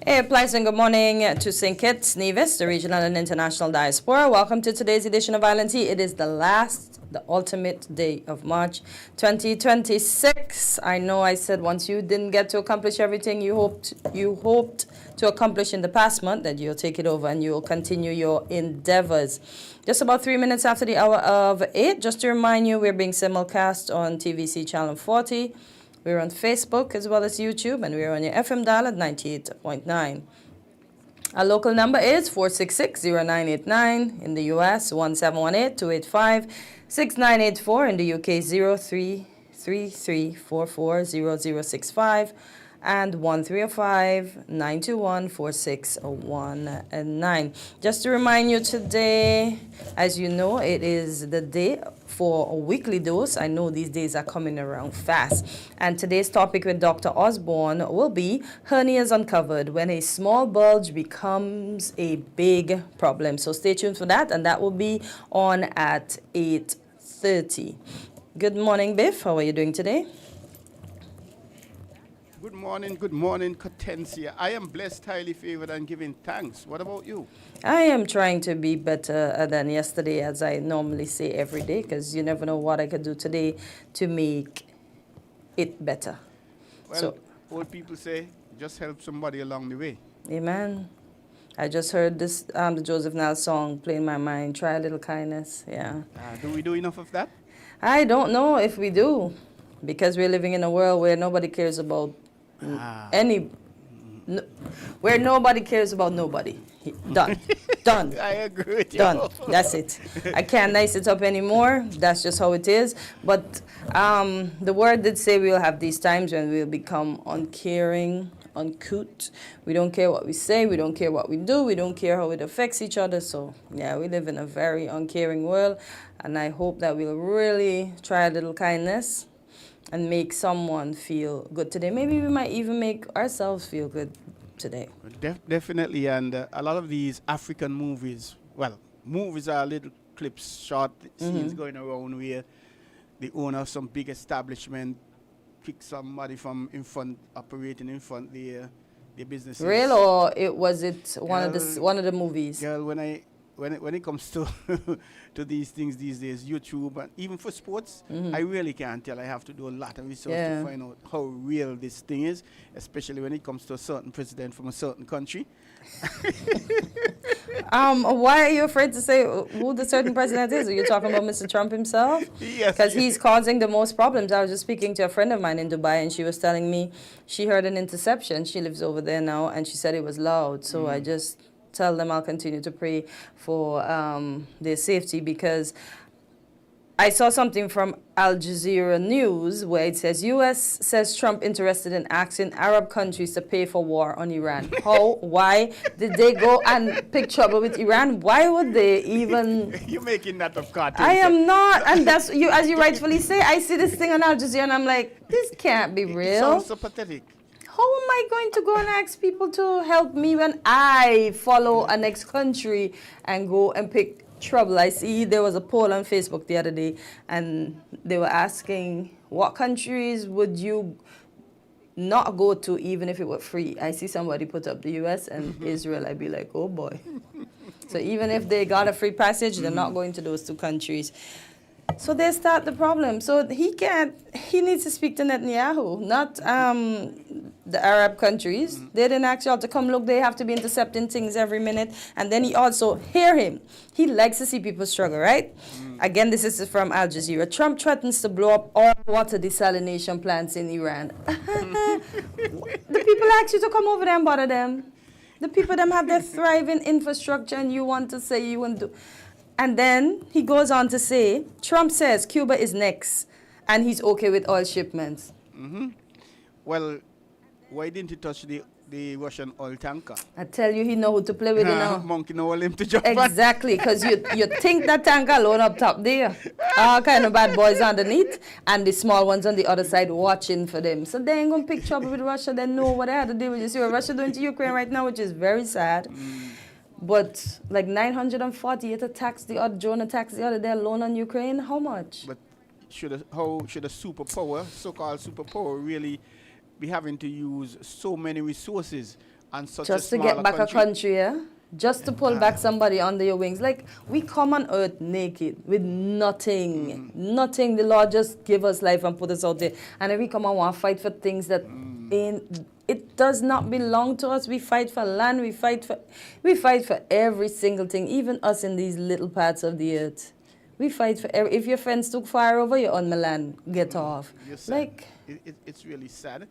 Hey, pleasant good morning to St. Kitts, Nevis, the regional and international diaspora. Welcome to today's edition of Island Tea. It is the ultimate day of March 2026. I know I said once you didn't get to accomplish everything you hoped to accomplish in the past month, that you'll take it over and you'll continue your endeavors. Just about 3 minutes after the hour of 8, just to remind you, we're being simulcast on TVC Channel 40. We're on Facebook as well as YouTube, and we're on your FM dial at 98.9. Our local number is 466-0989. In the U.S., 1718-285-6984. In the U.K., 0333440065 and 1305-921-4619. Just to remind you today, as you know, it is the day for a weekly dose. I know these days are coming around fast. And today's topic with Dr. Osborne will be hernias uncovered, when a small bulge becomes a big problem. So stay tuned for that, and that will be on at 8:30. Good morning, Biff. How are you doing today? Good morning, Cortencia. I am blessed, highly favored, and giving thanks. What about you? I am trying to be better than yesterday, as I normally say every day, because you never know what I could do today to make it better. Well, old people say, just help somebody along the way. Amen. I just heard this, the Joseph Nile song play in my mind, Try a Little Kindness. Yeah. Do we do enough of that? I don't know if we do, because we're living in a world where nobody cares about where nobody cares about nobody. Done. Done. I agree with you. Done. That's it. I can't nice it up anymore. That's just how it is. But the word did say we'll have these times when we'll become uncaring, uncouth. We don't care what we say. We don't care what we do. We don't care how it affects each other. So, yeah, we live in a very uncaring world. And I hope that we'll really try a little kindness and make someone feel good today. Maybe we might even make ourselves feel good today. Definitely, and a lot of these African movies, movies are little clips, short scenes going around where the owner of some big establishment picks somebody from in front, operating in front their businesses. Real, or was it one of the movies? Girl, when it comes to to these things these days, YouTube, and even for sports, I really can't tell. I have to do a lot of research to find out how real this thing is, especially when it comes to a certain president from a certain country. Why are you afraid to say who the certain president is? Are you talking about Mr. Trump himself? Yes. Because he's causing the most problems. I was just speaking to a friend of mine in Dubai, and she was telling me she heard an interception. She lives over there now, and she said it was loud. So I just tell them I'll continue to pray for their safety, because I saw something from Al Jazeera News where it says U.S. says Trump interested in asking Arab countries to pay for war on Iran. How? Why did they go and pick trouble with Iran? Why would they even? You're making that of cartoons. I am not, and that's you, as you rightfully say. I see this thing on Al Jazeera and I'm like, this can't be real. It sounds so pathetic. How am I going to go and ask people to help me when I follow a next country and go and pick trouble? I see there was a poll on Facebook the other day, and they were asking, what countries would you not go to even if it were free? I see somebody put up the U.S. and Israel. I'd be like, oh boy. So even if they got a free passage, they're not going to those two countries. So they start the problem. So he needs to speak to Netanyahu, not the Arab countries. They didn't ask y'all to come look. They have to be intercepting things every minute. And then he also, hear him, he likes to see people struggle, right? Again, this is from Al Jazeera. Trump threatens to blow up all water desalination plants in Iran. The people ask you to come over there and bother them. The people them have their thriving infrastructure, and you want to say you want to do. And then he goes on to say, Trump says Cuba is next, and he's okay with oil shipments. Well, why didn't he touch the Russian oil tanker? I tell you, he know who to play with, you know. Monkey know him to jump. Exactly, because you think that tanker alone up top there. All kind of bad boys underneath, and the small ones on the other side watching for them. So they ain't going to pick trouble with Russia. They know what they had to do with. You see what Russia doing to Ukraine right now, which is very sad. But like 948 attacks, the other drone attacks the other day alone on Ukraine. How much? But how should a superpower, so-called superpower, really be having to use so many resources And such a Just to smaller get back a country, yeah? Just to pull back somebody under your wings. Like, we come on earth naked with nothing. Nothing. The Lord just give us life and put us out there. And then we come and want to fight for things that it does not belong to us. We fight for land. We fight for every single thing. Even us in these little parts of the earth. We fight for if your fence took fire over, you're on my land. Get off. You're sad. Like, It's really sad.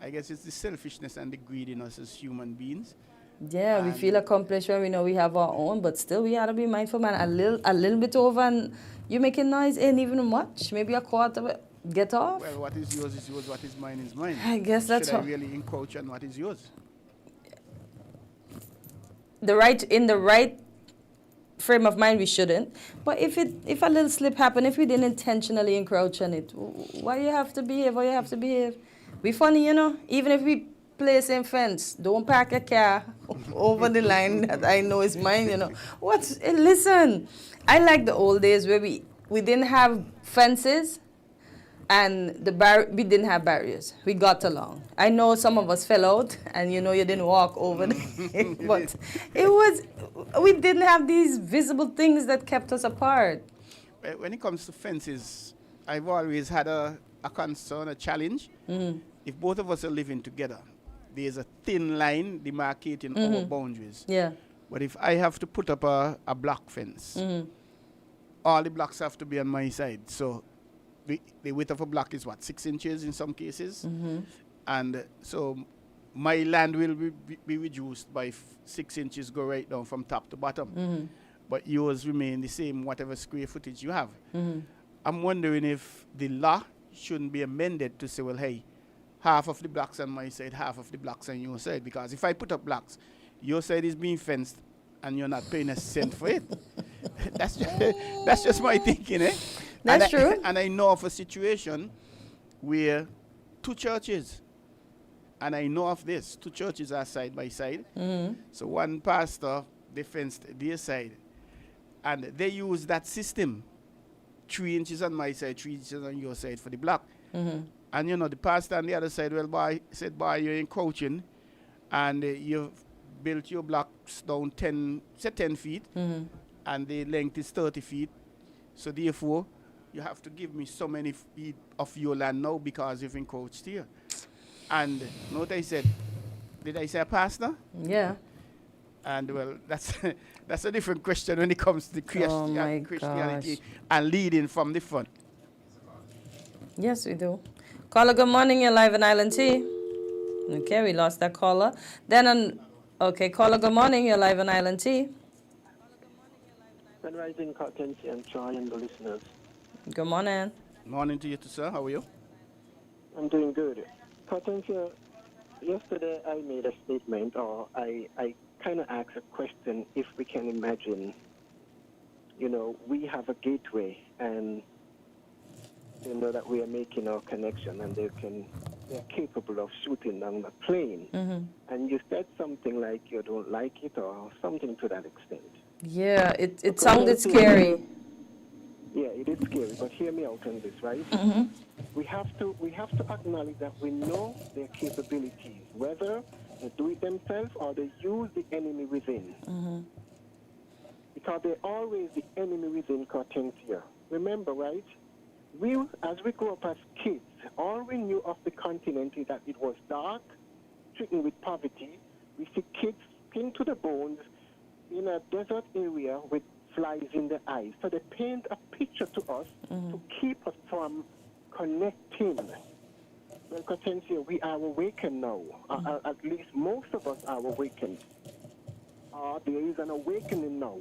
I guess it's the selfishness and the greed in us as human beings. yeah, we feel accomplished when we know we have our own, but still we gotta be mindful, man. A little bit over and you making noise ain't even much. Maybe a quarter, get off. Well, what is yours is yours, what is mine is mine. I guess that's Should I really encroach on what is yours? in the right frame of mind we shouldn't. But if a little slip happened, if we didn't intentionally encroach on it, why you have to behave? Why you have to behave? We funny, you know. Even if we play same fence, don't park a car over the line that I know is mine, you know. Listen, I like the old days where we didn't have fences and we didn't have barriers. We got along. I know some of us fell out and you know you didn't walk over the but we didn't have these visible things that kept us apart. When it comes to fences, I've always had a concern, a challenge. If both of us are living together, there's a thin line demarcating our boundaries. Yeah. But if I have to put up a block fence, all the blocks have to be on my side. So the width of a block is what, 6 inches in some cases? And so my land will be reduced by 6 inches, go right down from top to bottom. But yours remain the same, whatever square footage you have. I'm wondering if the law shouldn't be amended to say, well, hey, half of the blocks on my side, half of the blocks on your side. Because if I put up blocks, your side is being fenced and you're not paying a cent for it. That's just my thinking, eh? That's true. And I know of a situation where two churches, and I know of this, two churches are side by side. So one pastor, they fenced their side. And they use that system. 3 inches on my side, 3 inches on your side for the block. And you know, the pastor on the other side, well, boy, you're encroaching, and you've built your blocks down 10 feet, and the length is 30 feet. So therefore, you have to give me so many feet of your land now because you've encroached here. And know what I said? Did I say a pastor? Yeah. And well, that's a different question when it comes to Christianity and leading from the front. Yes, we do. Caller, good morning. You're live on Island T. Okay, we lost that caller. Caller, good morning. You're live on Island T. Good rising, Captain and Troy and the listeners. Good morning. Morning to you too, sir. How are you? I'm doing good. Captain, yesterday I made a statement, or I kind of asked a question, if we can imagine, you know, we have a gateway and they know that we are making our connection and they're capable of shooting down the plane. And you said something like you don't like it or something to that extent. Yeah, it sounded scary. Yeah, it is scary, but hear me out on this, right? We have to acknowledge that we know their capabilities, whether they do it themselves or they use the enemy within. Because they're always the enemy within, Cortensia. Remember, right? As we grow up as kids, all we knew of the continent is that it was dark, stricken with poverty. We see kids skinned to the bones in a desert area with flies in the eyes. So they paint a picture to us to keep us from connecting. Well, Cortensia, we are awakened now. At least most of us are awakened. There is an awakening now.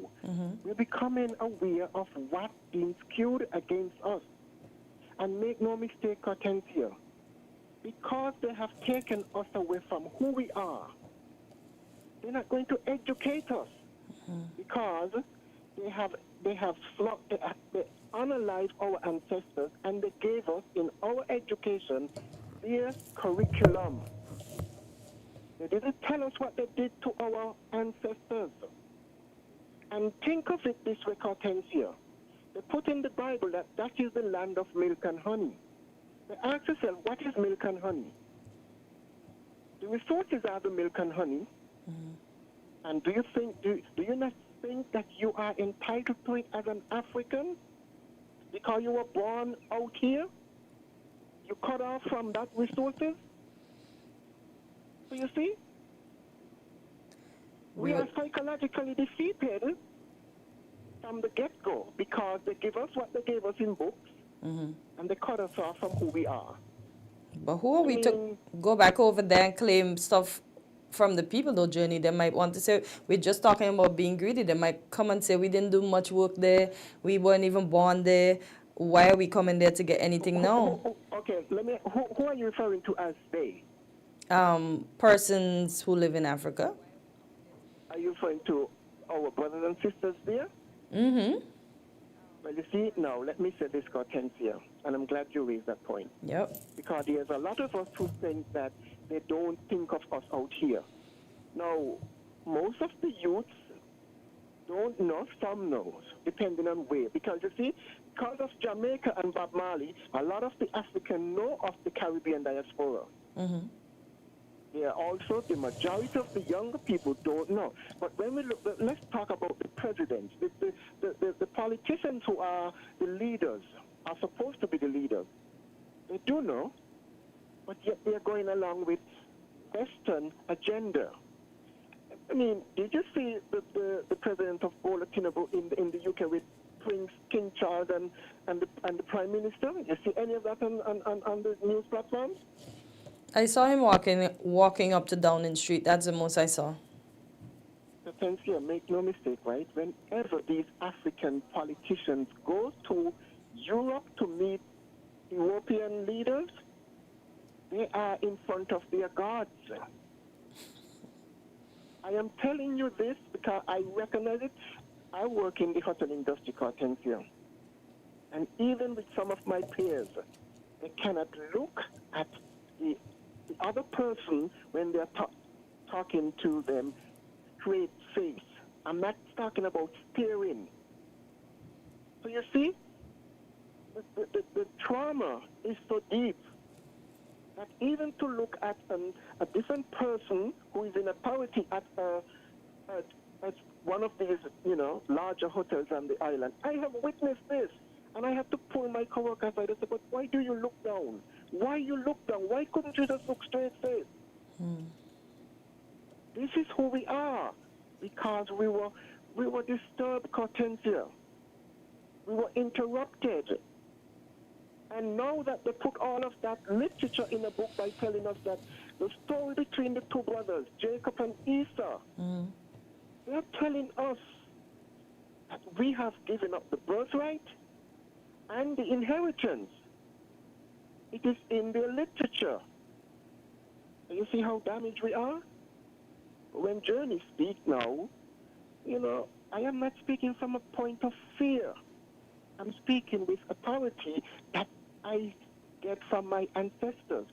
We're becoming aware of what's being skewed against us. And make no mistake, Cortensia, because they have taken us away from who we are, they're not going to educate us. Because they analyzed our ancestors and they gave us in our education their curriculum. They didn't tell us what they did to our ancestors. And think of it this way, Cortensia. They put in the Bible that is the land of milk and honey. They ask yourself, what is milk and honey? The resources are the milk and honey. And do you not think that you are entitled to it as an African? Because you were born out here? You cut off from that resources? So you see? We are psychologically defeated from the get-go because they give us what they gave us in books and they cut us off from who we are. But who are we to go back over there and claim stuff from the people, though, Journey? They might want to say, we're just talking about being greedy. They might come and say, we didn't do much work there. We weren't even born there. Why are we coming there to get anything now? Okay, who are you referring to as they? Persons who live in Africa. Are you referring to our brothers and sisters there? Well, you see, now, let me say this, Hortensia, and I'm glad you raised that point. Yep. Because there's a lot of us who think that they don't think of us out here. Now, most of the youths don't know, some knows, depending on where. Because, you see, because of Jamaica and Bob Marley, a lot of the Africans know of the Caribbean diaspora. Yeah, also the majority of the younger people don't know. But when we look, let's talk about the presidents, the politicians who are the leaders, are supposed to be the leaders. They do know, but yet they're going along with Western agenda. I mean, did you see the president of Bola Tinubu in the UK with Prince King Charles and the Prime Minister? You see any of that on the news platforms? I saw him walking up to Downing Street. That's the most I saw. Here, make no mistake, right? Whenever these African politicians go to Europe to meet European leaders, they are in front of their gods. I am telling you this because I recognize it. I work in the hotel industry, Hortensia. And even with some of my peers, they cannot look at the other person when they're talking to them straight face. I'm not talking about staring. So you see, the trauma is so deep that even to look at a different person who is in authority at one of these, larger hotels on the island, I have witnessed this. And I have to pull my coworker aside and say, but why do you look down? Why you look down? Why couldn't you just look straight face? This is who we are because we were disturbed, Hortensia. We were interrupted. And now that they put all of that literature in a book by telling us that the story between the two brothers, Jacob and Esau, they're telling us that we have given up the birthright and the inheritance. It is in their literature. You see how damaged we are? When Journey speak now, I am not speaking from a point of fear. I'm speaking with authority that I get from my ancestors.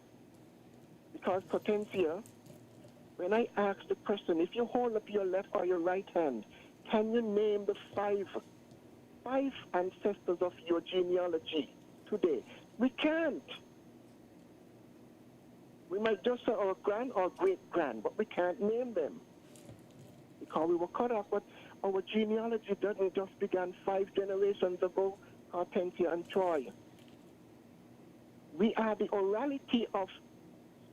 Because, Potencia, when I ask the question, if you hold up your left or your right hand, can you name the five ancestors of your genealogy today? We can't. We might just say our grand or great-grand, but we can't name them because we were cut off. But our genealogy doesn't just begin 5 generations ago, Hortensia and Troy. We are the orality of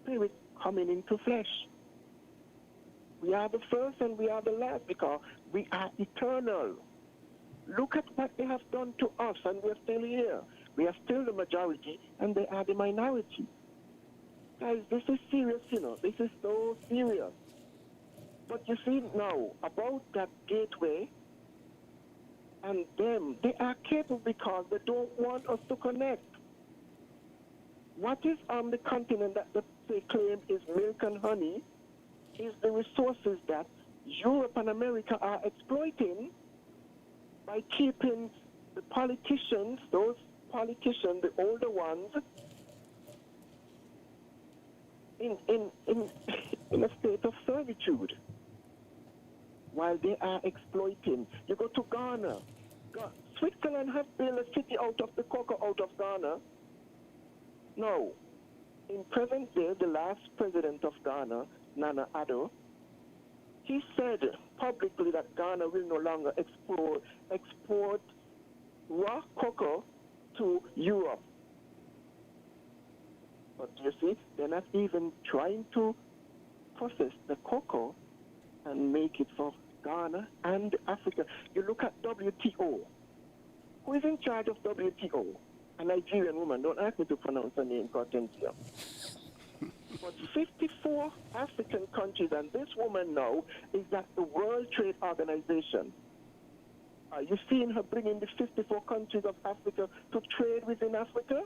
spirit coming into flesh. We are the first and we are the last because we are eternal. Look at what they have done to us, and we're still here. We are still the majority, and they are the minority. Guys, this is serious, This is so serious. But you see now, about that gateway, and them, they are capable because they don't want us to connect. What is on the continent that they claim is milk and honey is the resources that Europe and America are exploiting by keeping the politicians, those politicians, the older ones, in a state of servitude while they are exploiting. You go to Ghana. Switzerland has built a city out of the cocoa out of Ghana. No. in present day, the last president of Ghana, Nana Addo, he said publicly that Ghana will no longer export raw cocoa to Europe. But you see, they're not even trying to process the cocoa and make it for Ghana and Africa. You look at WTO. Who is in charge of WTO? A Nigerian woman. Don't ask me to pronounce her name, Cortensia. But 54 African countries, and this woman now is at the World Trade Organization. Are you seeing her bringing the 54 countries of Africa to trade within Africa?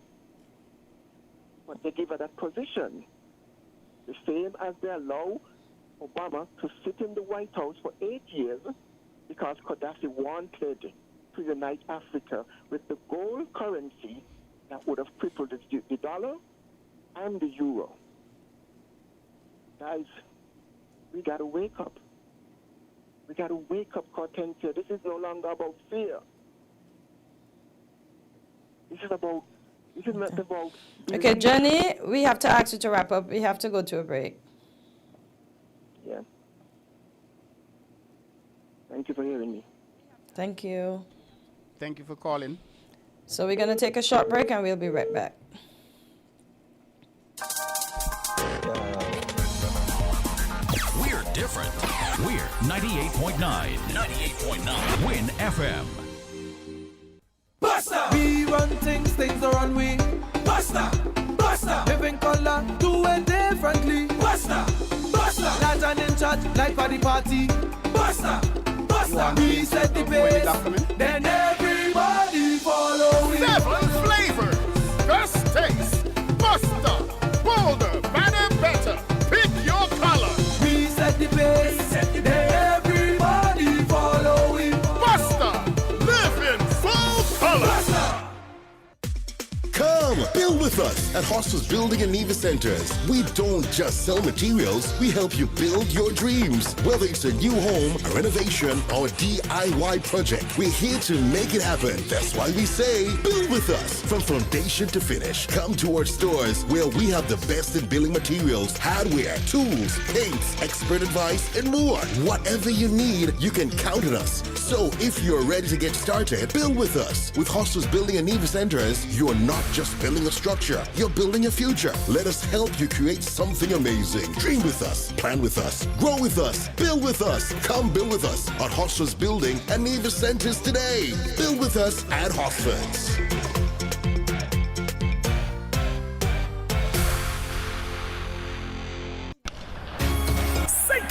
But they give her that position. The same as they allow Obama to sit in the White House for 8 years because Gaddafi wanted to unite Africa with the gold currency that would have crippled the dollar and the euro. Guys, we got to wake up. We got to wake up, Cortensia. This is no longer about fear. This is not about... Okay, Jenny, we have to ask you to wrap up. We have to go to a break. Yeah. Thank you for hearing me. Thank you. Thank you for calling. So we're going to take a short break and we'll be right back. We're different. We're 98.9. 98.9. Win FM. Buster! We run things are on we. Buster! Buster! Living color, do it differently. Buster! Buster! Lads and in charge, like for the party. Buster! Buster! We set the pace, then everybody follow it. 7 flavors, best taste, Buster, bolder, better, better. Pick your color. We set the pace, then everybody follow it. Buster, live in full color. Buster! Come, build with us at Hostels Building and Nevis Centers. We don't just sell materials, we help you build your dreams. Whether it's a new home, a renovation, or a DIY project, we're here to make it happen. That's why we say, build with us. From foundation to finish, come to our stores where we have the best in building materials, hardware, tools, paints, expert advice, and more. Whatever you need, you can count on us. So if you're ready to get started, build with us. With Hostels Building and Nevis Centers, you're not just building a structure, you're building a future. Let us help you create something amazing. Dream with us, plan with us, grow with us, build with us. Come build with us at Hostels Building and Nevis Centers today. Build with us at Hostels.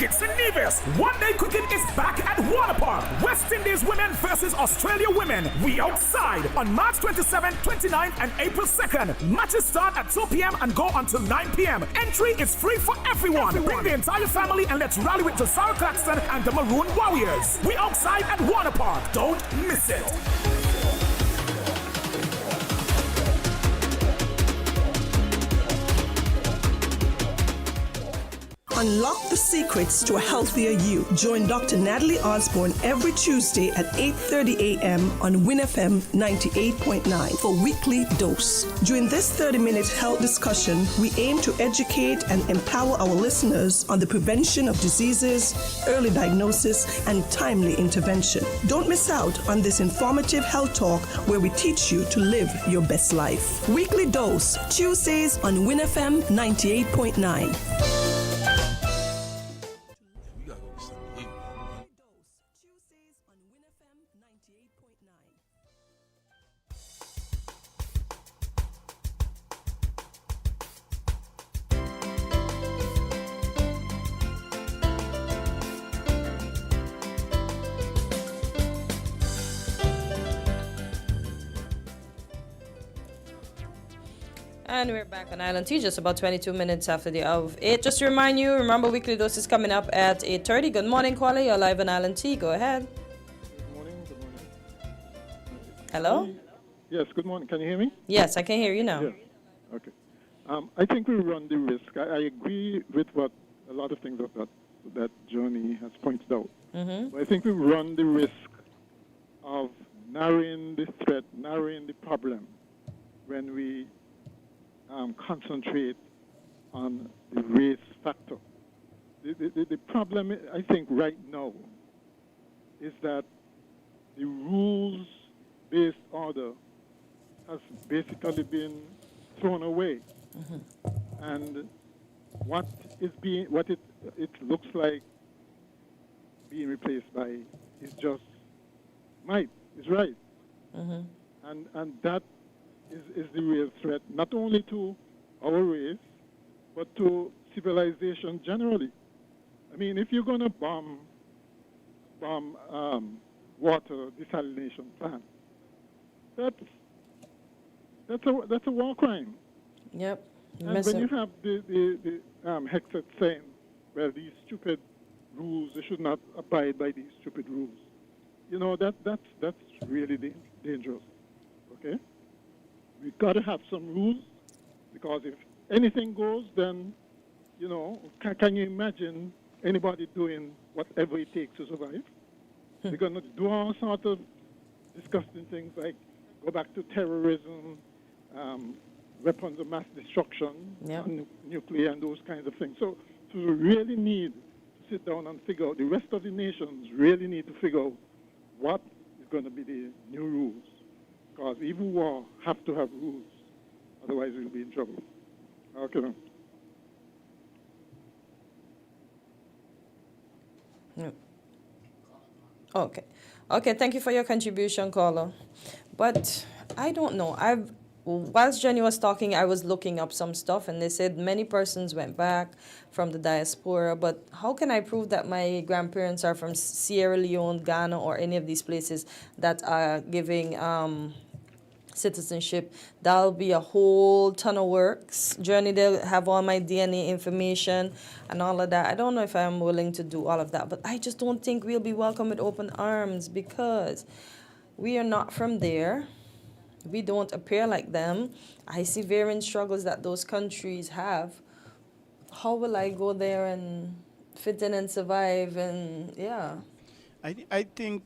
It's in Nevis. One day cricket is back at Water Park. West Indies women versus Australia women. We outside on March 27th, 29th, and April 2nd. Matches start at 2 p.m. and go until 9 p.m. Entry is free for everyone. Bring the entire family and let's rally with Josiah Claxton and the Maroon Warriors. We outside at Water Park. Don't miss it. Unlock the secrets to a healthier you. Join Dr. Natalie Osborne every Tuesday at 8:30 a.m. on WinFM 98.9 for Weekly Dose. During this 30-minute health discussion, we aim to educate and empower our listeners on the prevention of diseases, early diagnosis, and timely intervention. Don't miss out on this informative health talk where we teach you to live your best life. Weekly Dose, Tuesdays on WinFM 98.9. And we're back on Island Tea, just about 22 minutes after the hour of 8. Just to remind you, remember Weekly Dose is coming up at 8:30. Good morning, caller. You're live on Island Tea. Go ahead. Good morning. Hello? Yes, good morning. Can you hear me? Yes, I can hear you now. Yes. Okay. I think we run the risk. I agree with what a lot of things that Johnny has pointed out. Mm-hmm. But I think we run the risk of narrowing the threat, narrowing the problem when we concentrate on the race factor. The problem, I think, right now is that the rules-based order has basically been thrown away. And what it looks like being replaced by is just might, is right. And that is the real threat, not only to our race, but to civilization generally. I mean, if you're going to bomb water desalination plant, that's a war crime. Yep. And when you have the Hexet saying, well, these stupid rules, they should not abide by these stupid rules. You know, that's really dangerous. Okay? We've got to have some rules, because if anything goes, then, you know, can you imagine anybody doing whatever it takes to survive? They're going to do all sorts of disgusting things like go back to terrorism, weapons of mass destruction, and nuclear, and those kinds of things. So we really need to sit down and figure out, the rest of the nations really need to figure out what is going to be the new rules. Because even war have to have rules, otherwise we'll be in trouble. Okay. Okay, thank you for your contribution, caller. But I don't know. Whilst Jenny was talking, I was looking up some stuff, and they said many persons went back from the diaspora. But how can I prove that my grandparents are from Sierra Leone, Ghana, or any of these places that are giving citizenship? That'll be a whole ton of works. Journey, they'll have all my DNA information and all of that. I don't know if I'm willing to do all of that, but I just don't think we'll be welcome with open arms, because we are not from there. We don't appear like them. I see varying struggles that those countries have. How will I go there and fit in and survive? And I think,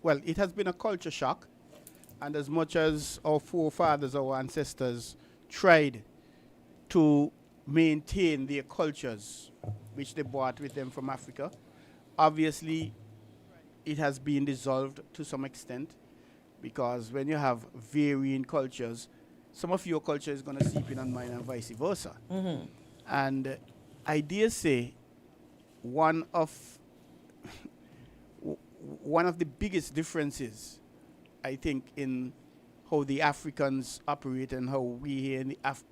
well, it has been a culture shock. And as much as our forefathers, our ancestors, tried to maintain their cultures, which they brought with them from Africa, obviously it has been dissolved to some extent, because when you have varying cultures, some of your culture is going to seep in on mine and vice versa. And I dare say one of the biggest differences, I think, in how the Africans operate and how we here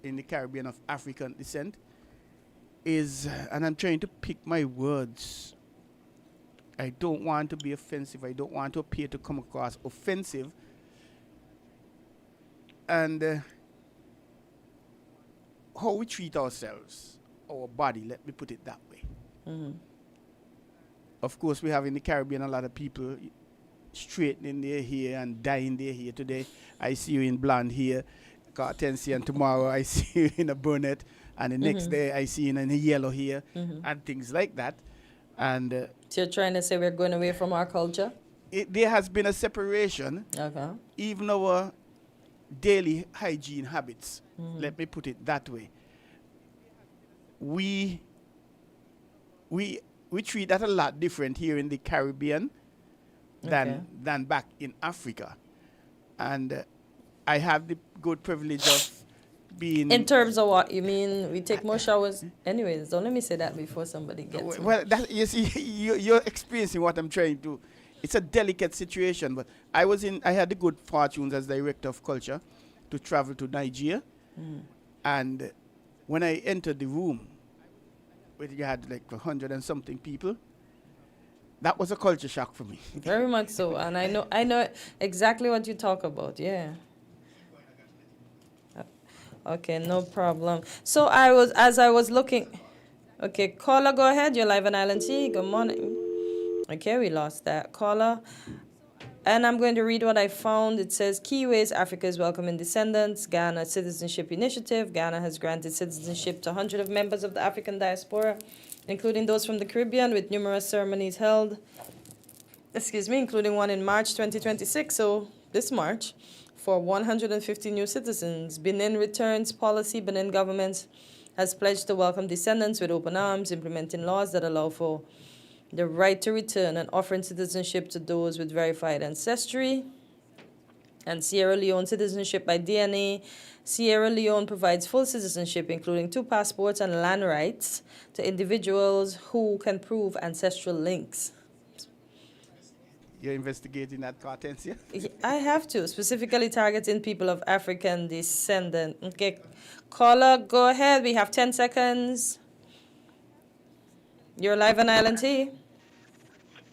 in the Caribbean of African descent is, and I'm trying to pick my words, I don't want to be offensive, I don't want to appear to come across offensive, and how we treat ourselves, our body, let me put it that way. Of course, we have in the Caribbean a lot of people straightening their hair and dyeing their hair. Today, I see you in blonde hair, Cartensi, and tomorrow I see you in a brunette, and the next day I see you in a yellow hair, and things like that. And so you're trying to say we're going away from our culture? There has been a separation. Okay. Even our daily hygiene habits, let me put it that way. We treat that a lot different here in the Caribbean than back in Africa. And I have the good privilege of being... In terms of what? You mean we take more showers? Anyways, don't let me say that before somebody gets well, you see, you're experiencing what I'm trying to... It's a delicate situation, but I had the good fortunes as director of culture to travel to Nigeria. And when I entered the room, where you had like 100 and something people, that was a culture shock for me. Very much so, and I know exactly what you talk about. Yeah. Okay, no problem. So as I was looking. Okay, caller, go ahead. You're live on Island T. Good morning. Okay, we lost that caller. And I'm going to read what I found. It says, key ways Africa is welcoming descendants. Ghana Citizenship Initiative. Ghana has granted citizenship to 100 of members of the African diaspora, including those from the Caribbean, with numerous ceremonies held, including one in March 2026, so this March, for 150 new citizens. Benin returns policy. Benin government has pledged to welcome descendants with open arms, implementing laws that allow for the right to return and offering citizenship to those with verified ancestry. And Sierra Leone citizenship by DNA. Sierra Leone provides full citizenship, including 2 passports and land rights, to individuals who can prove ancestral links. You're investigating that content here? I have to, specifically targeting people of African descent. Okay, caller, go ahead. We have 10 seconds. You're live on Island T.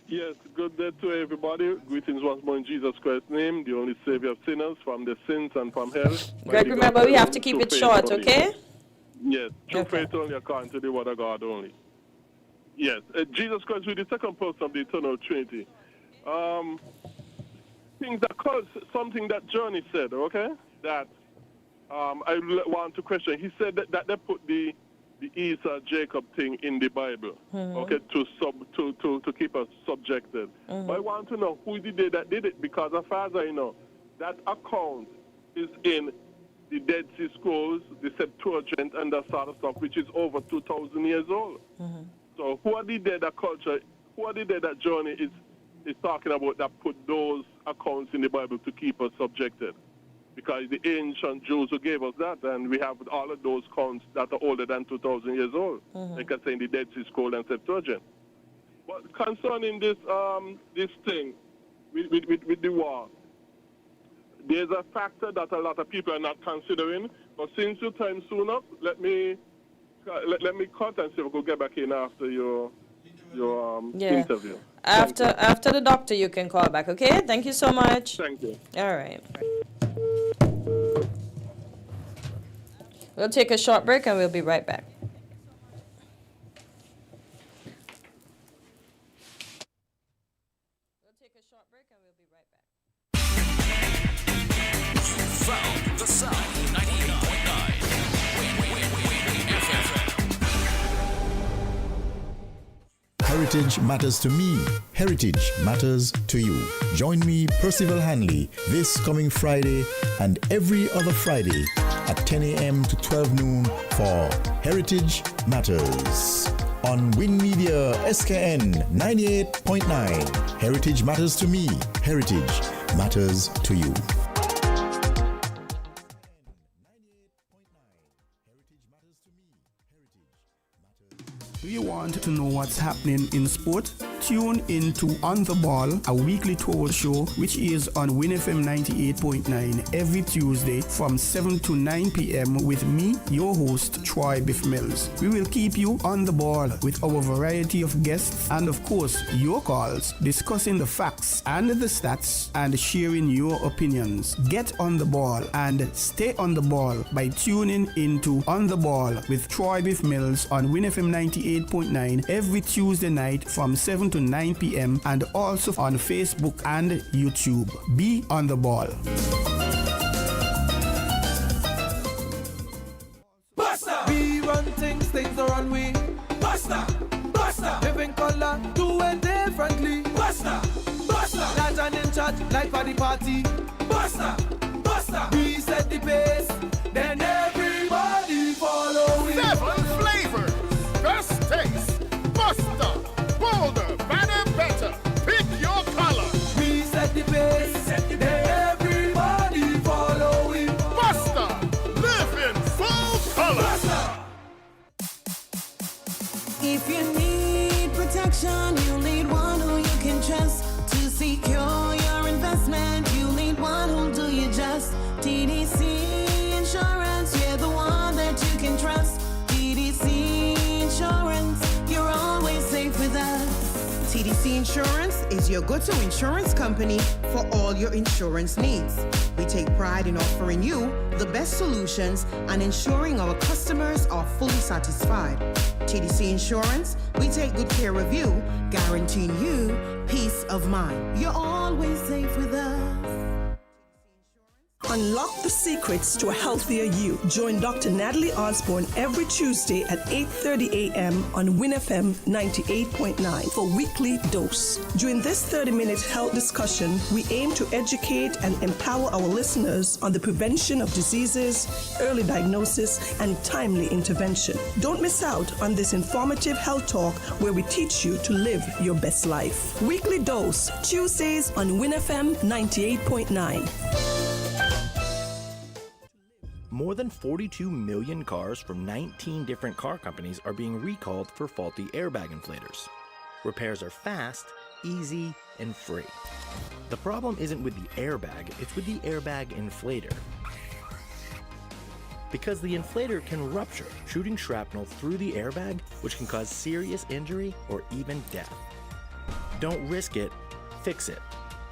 Yes, good day to everybody. Greetings once more in Jesus Christ's name, the only Savior of sinners from their sins and from hell. Greg, remember we have to keep it short, okay? Yes, through faith only, according to the word of God only. Yes, Jesus Christ is the second person of the eternal Trinity. Things that cause something that Johnny said, okay? That I want to question. He said that they put the Esau Jacob thing in the Bible, okay, to keep us subjected. But I want to know who did that did it, because as far as I know, that account is in the Dead Sea Scrolls, the Septuagint, and that sort of stuff, which is over 2,000 years old. So who are the dead that culture? Who are the dead that Johnny is talking about that put those accounts in the Bible to keep us subjected? Because the ancient Jews who gave us that, and we have all of those counts that are older than 2,000 years old, like I say in the Dead Sea Scroll and Septuagint. But concerning this this thing with the war, there's a factor that a lot of people are not considering. But since your time soon up, let me cut and see if we could get back in after your interview. After the doctor, you can call back, okay? Thank you so much. Thank you. All right. We'll take a short break and we'll be right back. Found the sound 98.9 Heritage matters to me. Heritage matters to you. Join me, Percival Hanley, this coming Friday and every other Friday at 10 a.m. to 12 noon for Heritage Matters on Win Media SKN 98.9. Heritage matters to me. Heritage matters to you. Do you want to know what's happening in sport? Tune into On The Ball, a weekly talk show which is on WinFM 98.9 every Tuesday from 7 to 9 p.m. with me, your host, Troy Biff Mills. We will keep you on the ball with our variety of guests and, of course, your calls, discussing the facts and the stats and sharing your opinions. Get on the ball and stay on the ball by tuning into On The Ball with Troy Biff Mills on WinFM 98.9 every Tuesday night from 7 to 9 p.m. and also on Facebook and YouTube. Be on the ball. Buster! We run things are on we. Buster! Buster! Living color, do it differently. Buster! Buster! Legend in charge, like for the party. Buster! Buster! We set the pace, then everybody follow it. 7 flavors, best taste, Buster, bolder, better, better. Pick your color. We set the pace, then everybody follow it. Buster, live in full color. Buster! If you need protection, you need one who you can trust to secure your investment. You need one who'll do you just. TDC Insurance, you're the one that you can trust. TDC Insurance, you're always safe with us. TDC Insurance is your go-to insurance company for all your insurance needs. We take pride in offering you the best solutions and ensuring our customers are fully satisfied. TDC Insurance, we take good care of you, guaranteeing you peace of mind. You're always safe with us. Unlock the secrets to a healthier you. Join Dr. Natalie Osborne every Tuesday at 8:30 a.m. on WinFM 98.9 for Weekly Dose. During this 30-minute health discussion, we aim to educate and empower our listeners on the prevention of diseases, early diagnosis, and timely intervention. Don't miss out on this informative health talk where we teach you to live your best life. Weekly Dose, Tuesdays on WinFM 98.9. More than 42 million cars from 19 different car companies are being recalled for faulty airbag inflators. Repairs are fast, easy, and free. The problem isn't with the airbag, it's with the airbag inflator. Because the inflator can rupture, shooting shrapnel through the airbag, which can cause serious injury or even death. Don't risk it, fix it.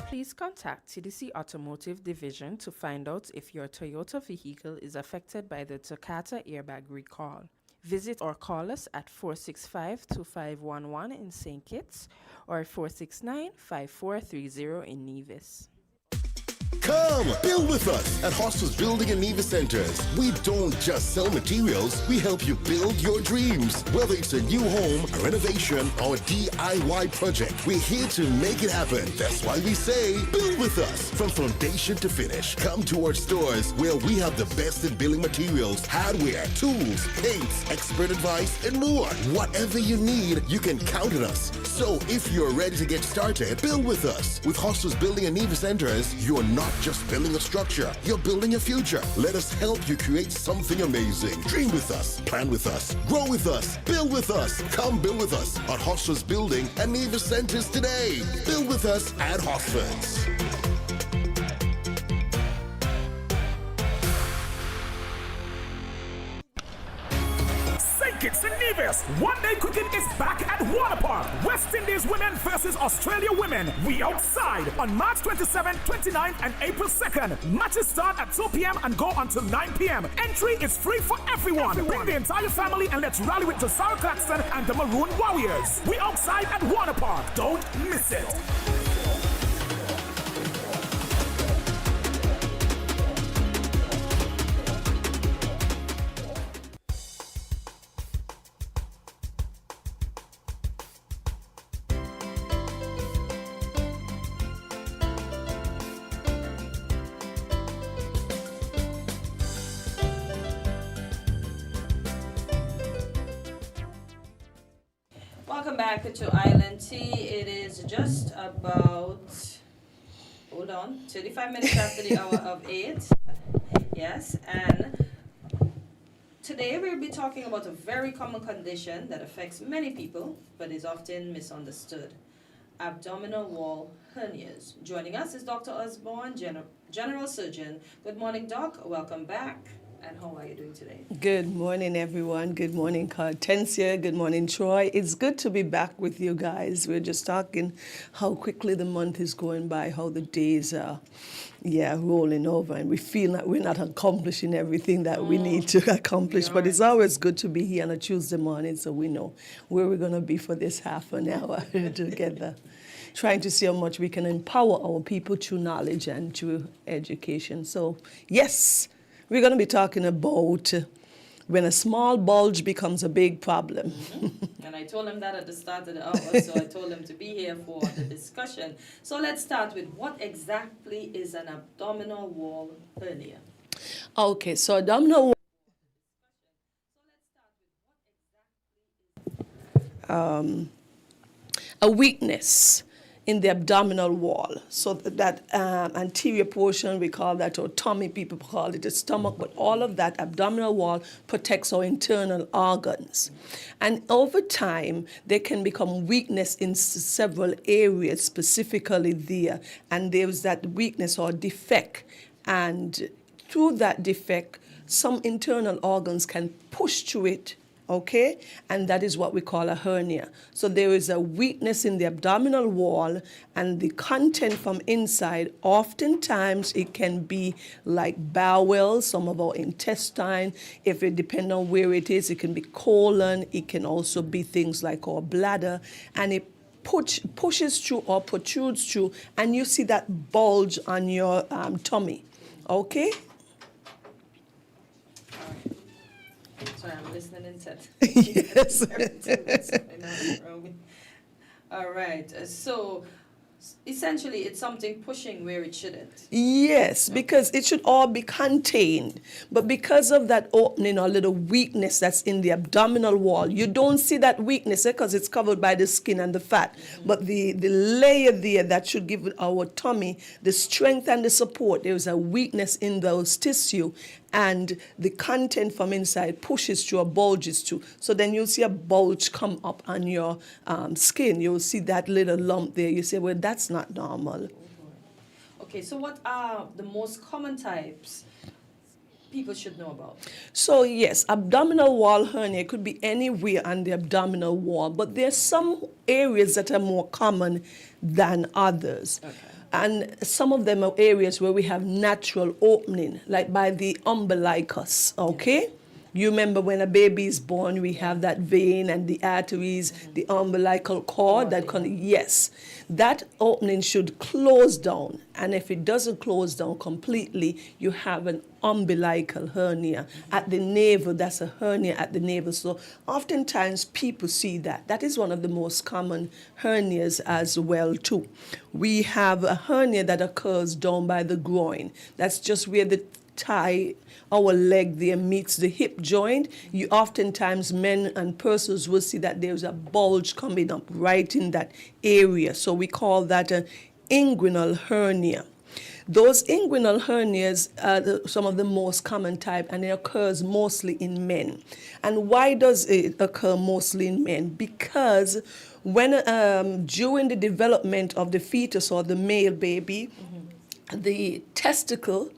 Please contact TDC Automotive Division to find out if your Toyota vehicle is affected by the Takata airbag recall. Visit or call us at 465-2511 in St. Kitts or 469-5430 in Nevis. Come, build with us at Hostels Building and Nevis Centers. We don't just sell materials, we help you build your dreams. Whether it's a new home, a renovation, or a DIY project, we're here to make it happen. That's why we say, build with us. From foundation to finish, come to our stores where we have the best in building materials, hardware, tools, paints, expert advice, and more. Whatever you need, you can count on us. So if you're ready to get started, build with us. With Hostels Building and Nevis Centers, you're not just building a structure, you're building a future. Let us help you create something amazing. Dream with us, plan with us, grow with us, build with us. Come build with us at Hostels Building and Nevis Centers today. Build with us at Hostels. It's in Nevis. One day cricket is back at Waterpark. West Indies women versus Australia women. We outside on March 27th, 29th, and April 2nd. Matches start at 2 p.m. and go until 9 p.m. Entry is free for everyone. Bring the entire family and let's rally with Josiah Claxton and the Maroon Warriors. We outside at Waterpark. Don't miss it. Welcome back to Island Tea. It is just about, 35 minutes after the hour of 8. Yes, and today we'll be talking about a very common condition that affects many people, but is often misunderstood. Abdominal wall hernias. Joining us is Dr. Osborne, General Surgeon. Good morning, Doc. Welcome back. And how are you doing today? Good morning, everyone. Good morning, Hortensia. Good morning, Troy. It's good to be back with you guys. We're just talking how quickly the month is going by, how the days are, rolling over, and we feel that we're not accomplishing everything that we need to accomplish. But it's always good to be here on a Tuesday morning so we know where we're going to be for this half an hour together. Trying to see how much we can empower our people through knowledge and through education. So, yes. We're going to be talking about when a small bulge becomes a big problem. Mm-hmm. And I told him that at the start of the hour, so I told him to be here for the discussion. So let's start with what exactly is an abdominal wall hernia? Okay, so abdominal wall, a weakness in the abdominal wall. So that anterior portion, we call that our tummy, people call it the stomach, but all of that abdominal wall protects our internal organs. And over time, there can become weakness in several areas, specifically there. And there's that weakness or defect. And through that defect, some internal organs can push through it. Okay, and that is what we call a hernia. So there is a weakness in the abdominal wall, and the content from inside, oftentimes it can be like bowel, some of our intestine. If it depends on where it is, it can be colon. It can also be things like our bladder, and it pushes through or protrudes through, and you see that bulge on your tummy. Okay? Sorry, I'm listening instead. Yes. All right. So essentially, it's something pushing where it shouldn't. Yes, because it should all be contained. But because of that opening or little weakness that's in the abdominal wall, you don't see that weakness because it's covered by the skin and the fat. But the layer there that should give our tummy the strength and the support, there's a weakness in those tissue, and the content from inside pushes through or bulges through. So then you'll see a bulge come up on your skin. You'll see that little lump there. You say, well, that's not normal. Okay, so what are the most common types people should know about? So yes, abdominal wall hernia could be anywhere on the abdominal wall, but there's some areas that are more common than others. Okay. And some of them are areas where we have natural opening, like by the umbilicus, okay? You remember when a baby is born, we have that vein and the arteries, the umbilical cord, yes. That opening should close down. And if it doesn't close down completely, you have an umbilical hernia. At the navel, that's a hernia at the navel. So oftentimes people see that. That is one of the most common hernias as well too. We have a hernia that occurs down by the groin. That's just where the thigh, our leg there meets the hip joint. You oftentimes, men and persons will see that there's a bulge coming up right in that area. So we call that an inguinal hernia. Those inguinal hernias are some of the most common type, and it occurs mostly in men. And why does it occur mostly in men? Because when during the development of the fetus or the male baby, the testicle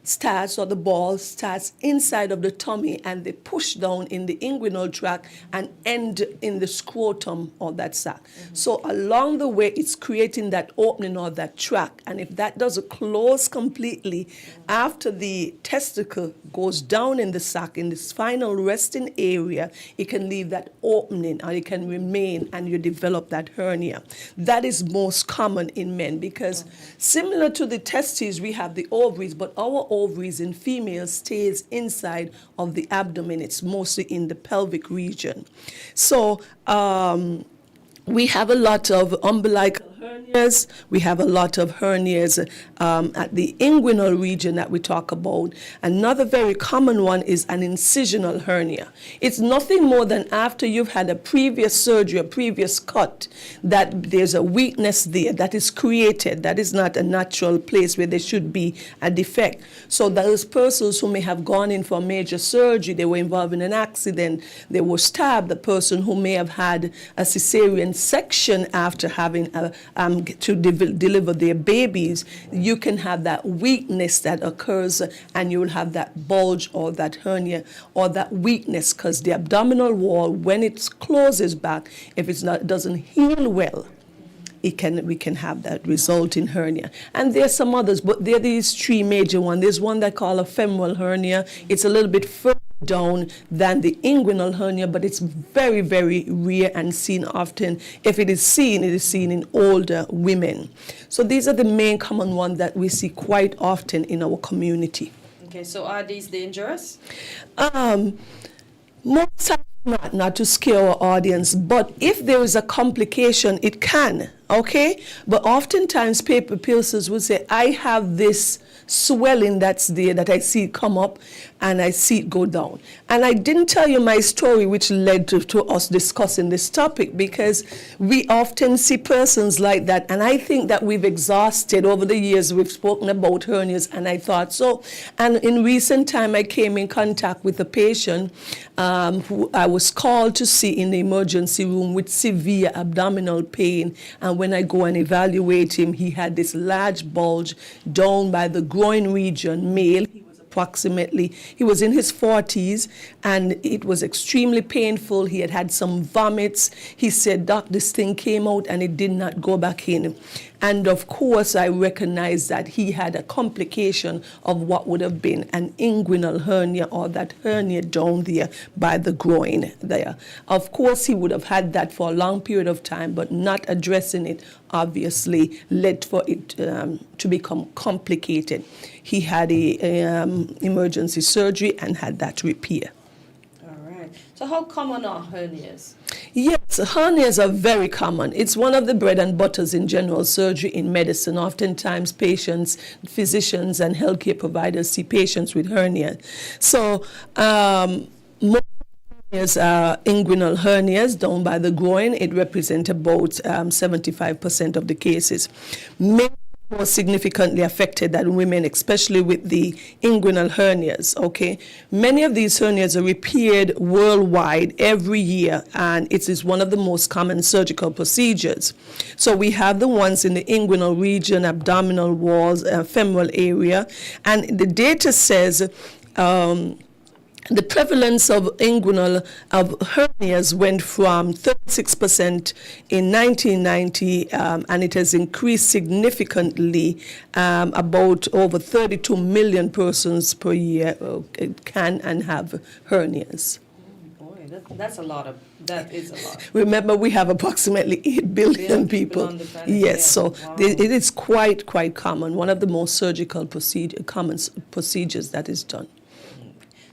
starts, or the ball starts inside of the tummy, and they push down in the inguinal tract and end in the scrotum or that sac. So along the way, it's creating that opening or that tract. And if that doesn't close completely, after the testicle goes down in the sac, in this final resting area, it can leave that opening, or it can remain, and you develop that hernia. That is most common in men, because similar to the testes, we have the ovaries, but our ovaries in females stays inside of the abdomen. It's mostly in the pelvic region. So we have a lot of umbilical hernias. We have a lot of hernias at the inguinal region that we talk about. Another very common one is an incisional hernia. It's nothing more than after you've had a previous surgery, a previous cut, that there's a weakness there that is created. That is not a natural place where there should be a defect. So those persons who may have gone in for a major surgery, they were involved in an accident, they were stabbed, the person who may have had a cesarean section after having to deliver their babies, you can have that weakness that occurs, and you will have that bulge or that hernia or that weakness, because the abdominal wall, when it closes back, if it doesn't heal well, we can have that resulting hernia. And there's some others, but there are these three major ones. There's one that call a femoral hernia. It's a little bit further down than the inguinal hernia, but it's very, very rare and seen often. If it is seen in older women. So these are the main common ones that we see quite often in our community. Okay, so are these dangerous? Most times not to scare our audience, but if there is a complication, it can, okay? But oftentimes paper piercers will say, I have this swelling that's there that I see come up and I see it go down. And I didn't tell you my story, which led to us discussing this topic, because we often see persons like that, and I think that we've exhausted over the years. We've spoken about hernias, and I thought so. And in recent time, I came in contact with a patient who I was called to see in the emergency room with severe abdominal pain. And when I go and evaluate him, he had this large bulge down by the groin region, male. He was in his 40s, and it was extremely painful. He had had some vomits. He said, Doc, this thing came out and it did not go back in. And of course, I recognized that he had a complication of what would have been an inguinal hernia, or that hernia down there by the groin there. Of course, he would have had that for a long period of time, but not addressing it obviously led for it to become complicated. He had a emergency surgery and had that repair. So how common are hernias? Yes, hernias are very common. It's one of the bread and butters in general surgery in medicine. Oftentimes patients, physicians and healthcare providers see patients with hernia. So most hernias are inguinal hernias down by the groin. It represents about 75% of the cases. Men are more significantly affected than women, especially with the inguinal hernias, okay? Many of these hernias are repaired worldwide every year, and it is one of the most common surgical procedures. So we have the ones in the inguinal region, abdominal walls, femoral area, and the data says the prevalence of inguinal hernias went from 36% in 1990, and it has increased significantly. About over 32 million persons per year can and have hernias. Boy, that's a lot of. That is a lot. Remember, we have approximately 8 billion people. on the planet. Yes, Yeah. so Wow. it is quite common. One of the most surgical common procedures that is done.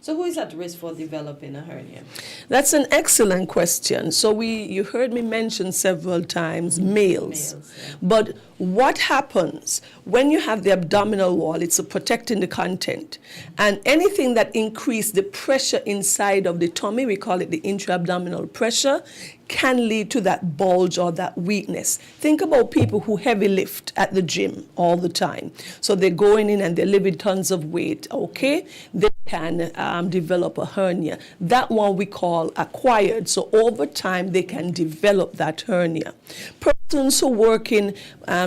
So who is at risk for developing a hernia? That's an excellent question. So you heard me mention several times males. But what happens when you have the abdominal wall? It's protecting the content. And anything that increases the pressure inside of the tummy, we call it the intra-abdominal pressure, can lead to that bulge or that weakness. Think about people who heavy lift at the gym all the time. So they're going in and they're lifting tons of weight, okay? They can develop a hernia. That one we call acquired. So over time, they can develop that hernia. Persons who work in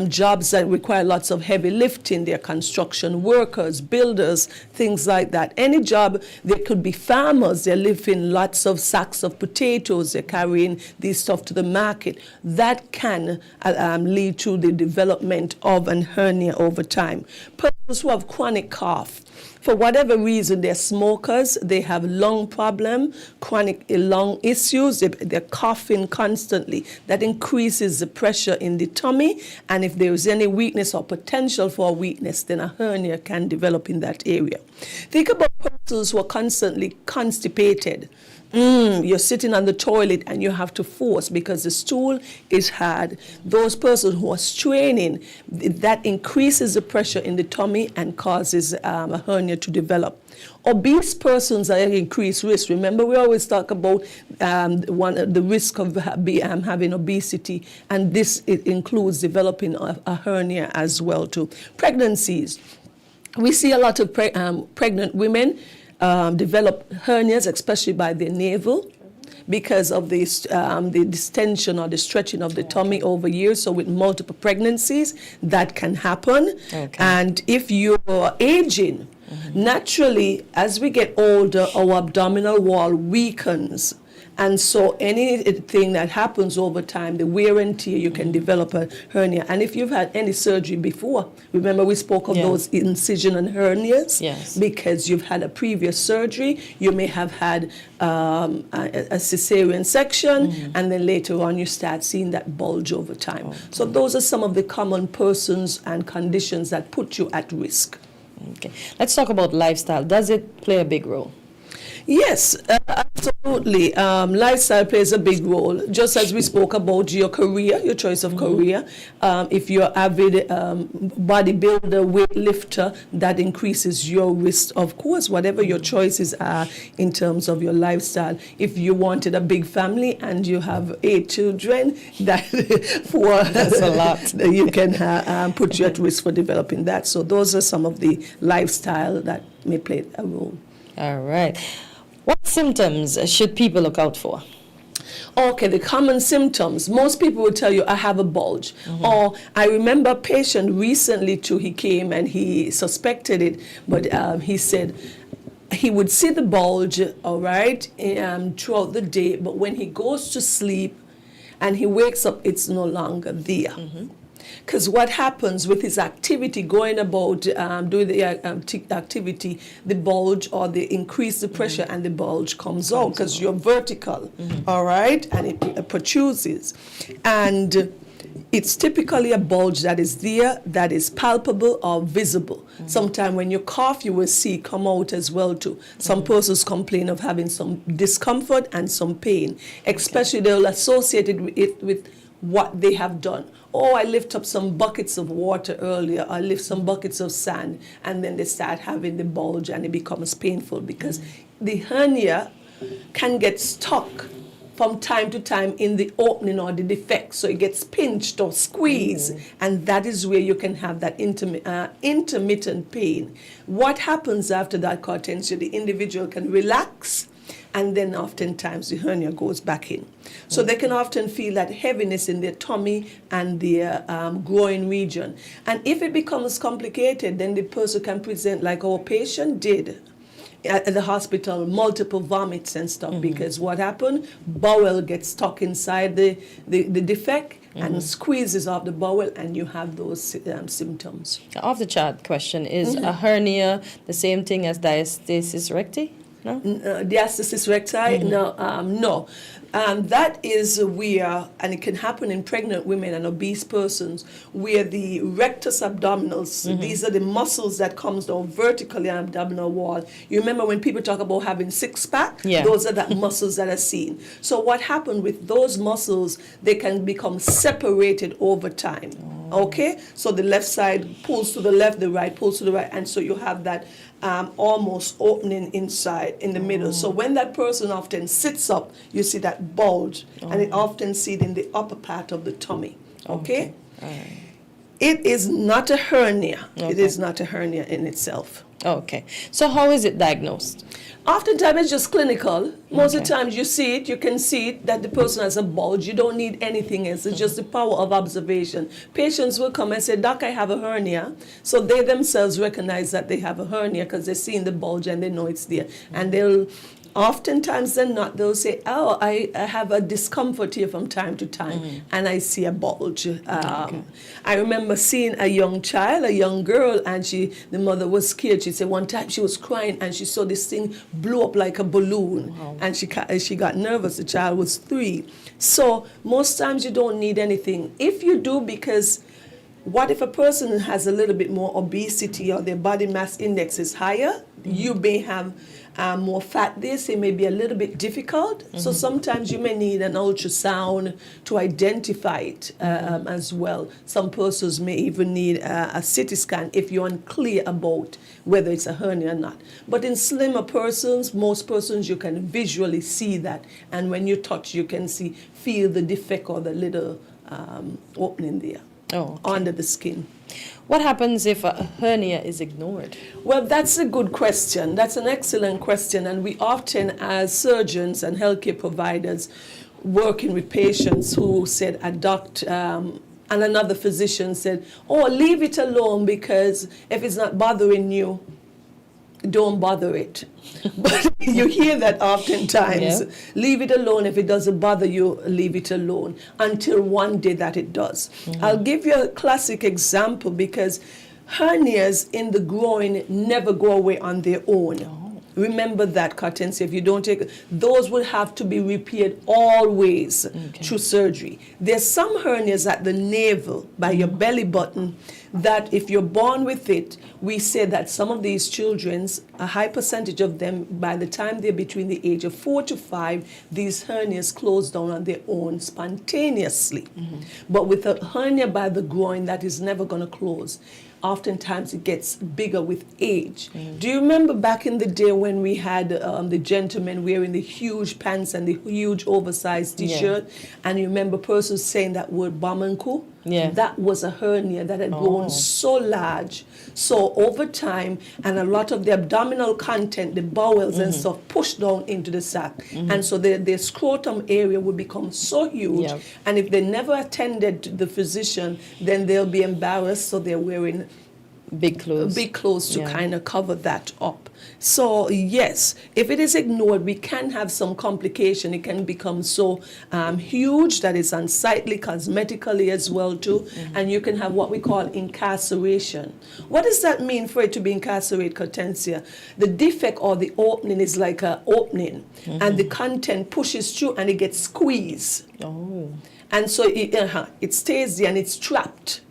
jobs that require lots of heavy lifting, they're construction workers, builders, things like that. Any job, they could be farmers, they're lifting lots of sacks of potatoes, they're carrying this stuff to the market. That can lead to the development of an hernia over time. Persons who have chronic cough, for whatever reason, they're smokers, they have lung problem, chronic lung issues, they're coughing constantly. That increases the pressure in the tummy, and if there is any weakness or potential for weakness, then a hernia can develop in that area. Think about persons who are constantly constipated. You're sitting on the toilet and you have to force because the stool is hard. Those persons who are straining, that increases the pressure in the tummy and causes a hernia to develop. Obese persons are at increased risk. Remember, we always talk about the risk of having obesity, and this it includes developing a hernia as well too. Pregnancies. We see a lot of pregnant women develop hernias, especially by their navel, because of the distension or the stretching of the tummy over years. So with multiple pregnancies, that can happen. Okay. And if you're aging, naturally, as we get older, our abdominal wall weakens. And so anything that happens over time, the wear and tear, you can develop a hernia. And if you've had any surgery before, remember we spoke of those incision and hernias? Yes. Because you've had a previous surgery, you may have had a cesarean section, and then later on you start seeing that bulge over time. So those are some of the common persons and conditions that put you at risk. Okay. Let's talk about lifestyle. Does it play a big role? Yes, absolutely. Lifestyle plays a big role. Just as we spoke about your career, your choice of career. If you're avid bodybuilder, weightlifter, that increases your risk. Of course, whatever your choices are in terms of your lifestyle. If you wanted a big family and you have 8 children, that's a lot. You can put you at risk for developing that. So those are some of the lifestyle that may play a role. All right. What symptoms should people look out for? Okay, the common symptoms. Most people will tell you, I have a bulge. Or I remember a patient recently too, he came and he suspected it, but he said he would see the bulge, all right, throughout the day, but when he goes to sleep and he wakes up, it's no longer there. Because what happens with his activity, going about doing the activity, the bulge or the increase the pressure and the bulge comes out because you're vertical, all right, and it protrudes. And it's typically a bulge that is there, that is palpable or visible. Sometimes when you cough, you will see it come out as well too. Some persons complain of having some discomfort and some pain, especially they'll associate it with what they have done. Oh, I lift up some buckets of water earlier, I lift some buckets of sand, and then they start having the bulge and it becomes painful because the hernia can get stuck from time to time in the opening or the defect. So it gets pinched or squeezed, and that is where you can have that intermittent pain. What happens after that, Hortensia? The individual can relax, and then oftentimes the hernia goes back in. So they can often feel that heaviness in their tummy and their groin region. And if it becomes complicated, then the person can present like our patient did at the hospital, multiple vomits and stuff, because what happened? Bowel gets stuck inside the defect and squeezes off the bowel, and you have those symptoms. Off the chart question, is a hernia the same thing as diastasis recti? No? Diastasis recti? No. That is where, and it can happen in pregnant women and obese persons, where the rectus abdominals, these are the muscles that comes down vertically on the abdominal wall. You remember when people talk about having six-pack? Yeah. Those are the muscles that are seen. So what happened with those muscles, they can become separated over time. Okay? So the left side pulls to the left, the right pulls to the right, and so you have that almost opening inside in the middle. So when that person often sits up, you see that bulge, and it often seen in the upper part of the tummy. Okay? It is not a hernia. It is not a hernia in itself. Okay. So how is it diagnosed? Oftentimes it's just clinical. Most of the times you see it, you can see it, that the person has a bulge. You don't need anything else. It's just the power of observation. Patients will come and say, Doc, I have a hernia. So they themselves recognize that they have a hernia because they're seeing the bulge and they know it's there. And they'll, oftentimes they're not, they'll say, oh, I have a discomfort here from time to time, and I see a bulge. I remember seeing a young child, a young girl, and the mother was scared. She said one time she was crying and she saw this thing blow up like a balloon, and she got nervous. The child was 3. So most times you don't need anything. If you do, because what if a person has a little bit more obesity or their body mass index is higher, you may have more fat there, so it may be a little bit difficult. So sometimes you may need an ultrasound to identify it as well. Some persons may even need a CT scan if you're unclear about whether it's a hernia or not. But in slimmer persons, most persons, you can visually see that. And when you touch, you can feel the defect or the little opening there under the skin. What happens if a hernia is ignored? Well, that's a good question. That's an excellent question. And we often, as surgeons and healthcare providers, working with patients who said, and another physician said, oh, leave it alone, because if it's not bothering you, don't bother it. But you hear that oftentimes. Yeah. Leave it alone. If it doesn't bother you, leave it alone, until one day that it does. I'll give you a classic example, because hernias in the groin never go away on their own. Remember that, Hortensia. If you don't take those will have to be repaired always through surgery. There's some hernias at the navel, by your belly button, that if you're born with it, we say that some of these children, a high percentage of them, by the time they're between the age of 4 to 5, these hernias close down on their own spontaneously. But with a hernia by the groin, that is never going to close. Oftentimes it gets bigger with age. Do you remember back in the day when we had the gentlemen wearing the huge pants and the huge oversized t-shirt? And you remember persons saying that word bamanku? Yeah. That was a hernia that had grown so large. So over time, and a lot of the abdominal content, the bowels and stuff, pushed down into the sac. And so the scrotum area would become so huge. And if they never attended the physician, then they'll be embarrassed, so they're wearing big clothes, to kind of cover that up. So yes, if it is ignored, we can have some complication. It can become so huge that it's unsightly cosmetically as well too, and you can have what we call incarceration. What does that mean for it to be incarcerate, Cortencia? The defect or the opening is like an opening, and the content pushes through and it gets squeezed. And so it stays there and it's trapped.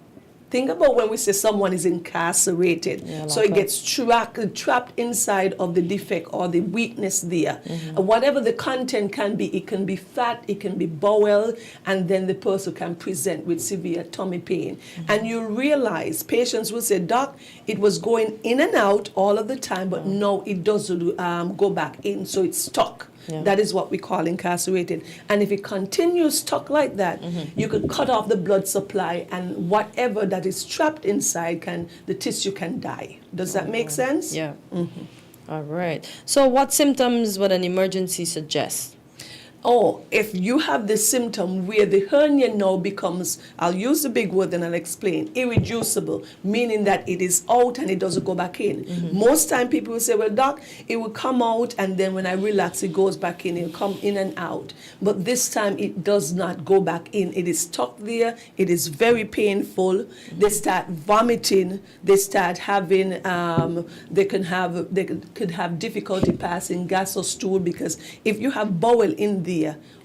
Think about when we say someone is incarcerated. So it gets trapped inside of the defect or the weakness there. Whatever the content can be, it can be fat, it can be bowel, and then the person can present with severe tummy pain. And you realize, patients will say, Doc, it was going in and out all of the time, but no, it doesn't go back in, so it's stuck. That is what we call incarcerated. And if it continues stuck like that, you could cut off the blood supply, and whatever that is trapped inside, the tissue can die. Does that make sense? Yeah. All right. So what symptoms would an emergency suggest? Oh, if you have the symptom where the hernia now becomes, I'll use the big word and I'll explain, irreducible, meaning that it is out and it doesn't go back in. Most time people will say, well, Doc, it will come out and then when I relax, it goes back in. It will come in and out. But this time it does not go back in. It is stuck there. It is very painful. They start vomiting. They start having, they could have difficulty passing gas or stool, because if you have bowel in there,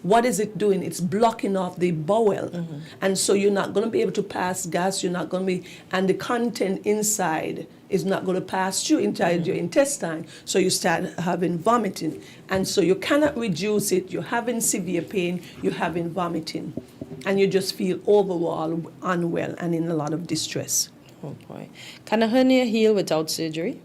what is it doing? It's blocking off the bowel. And so you're not going to be able to pass gas, you're not going to be, and the content inside is not going to pass through inside your intestine, so you start having vomiting. And so you cannot reduce it, you're having severe pain, you're having vomiting, and you just feel overall unwell and in a lot of distress. Oh boy. Can a hernia heal without surgery?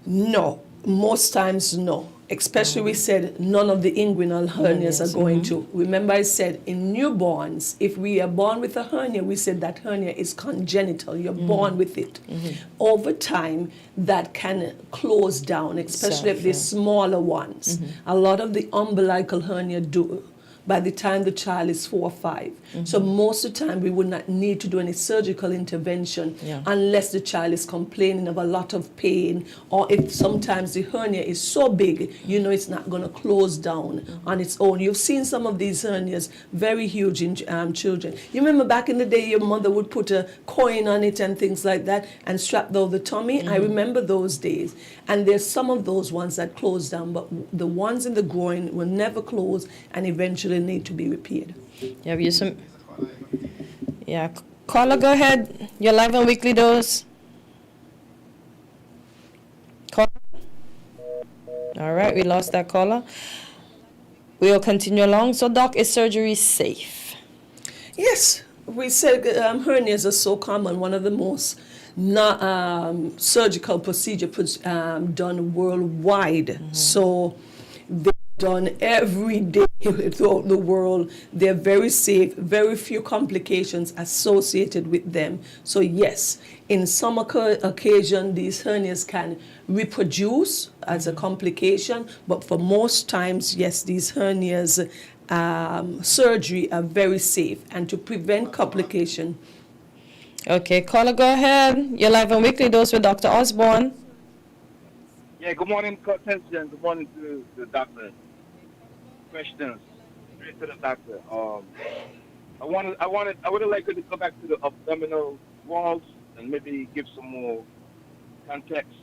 No, most times no. Especially we said none of the inguinal hernias are going to. Remember I said in newborns, if we are born with a hernia, we said that hernia is congenital. You're born with it. Over time, that can close down, especially if they're smaller ones. A lot of the umbilical hernia do by the time the child is 4 or 5. So most of the time we would not need to do any surgical intervention unless the child is complaining of a lot of pain, or if sometimes the hernia is so big, you know it's not going to close down on its own. You've seen some of these hernias, very huge in children. You remember back in the day your mother would put a coin on it and things like that and strap down the tummy. I remember those days. And there's some of those ones that close down, but the ones in the groin will never close and eventually need to be repaired. Yeah, we use some. Yeah, caller, go ahead. You're live on Weekly Dose. Caller. All right, we lost that caller. We'll continue along. So, Doc, is surgery safe? Yes, we said hernias are so common. One of the most surgical procedures done worldwide. So they're done every day throughout the world. They're very safe, very few complications associated with them. So yes, in some occasion, these hernias can reproduce as a complication, but for most times, yes, these hernias, surgery are very safe, and to prevent complication. Okay, caller, go ahead. You're live on Weekly Dose with Dr. Osborne. Yeah, good morning, Cortencia, and good morning to the doctor. Questions straight to the doctor. I would like you to go back to the abdominal walls and maybe give some more context.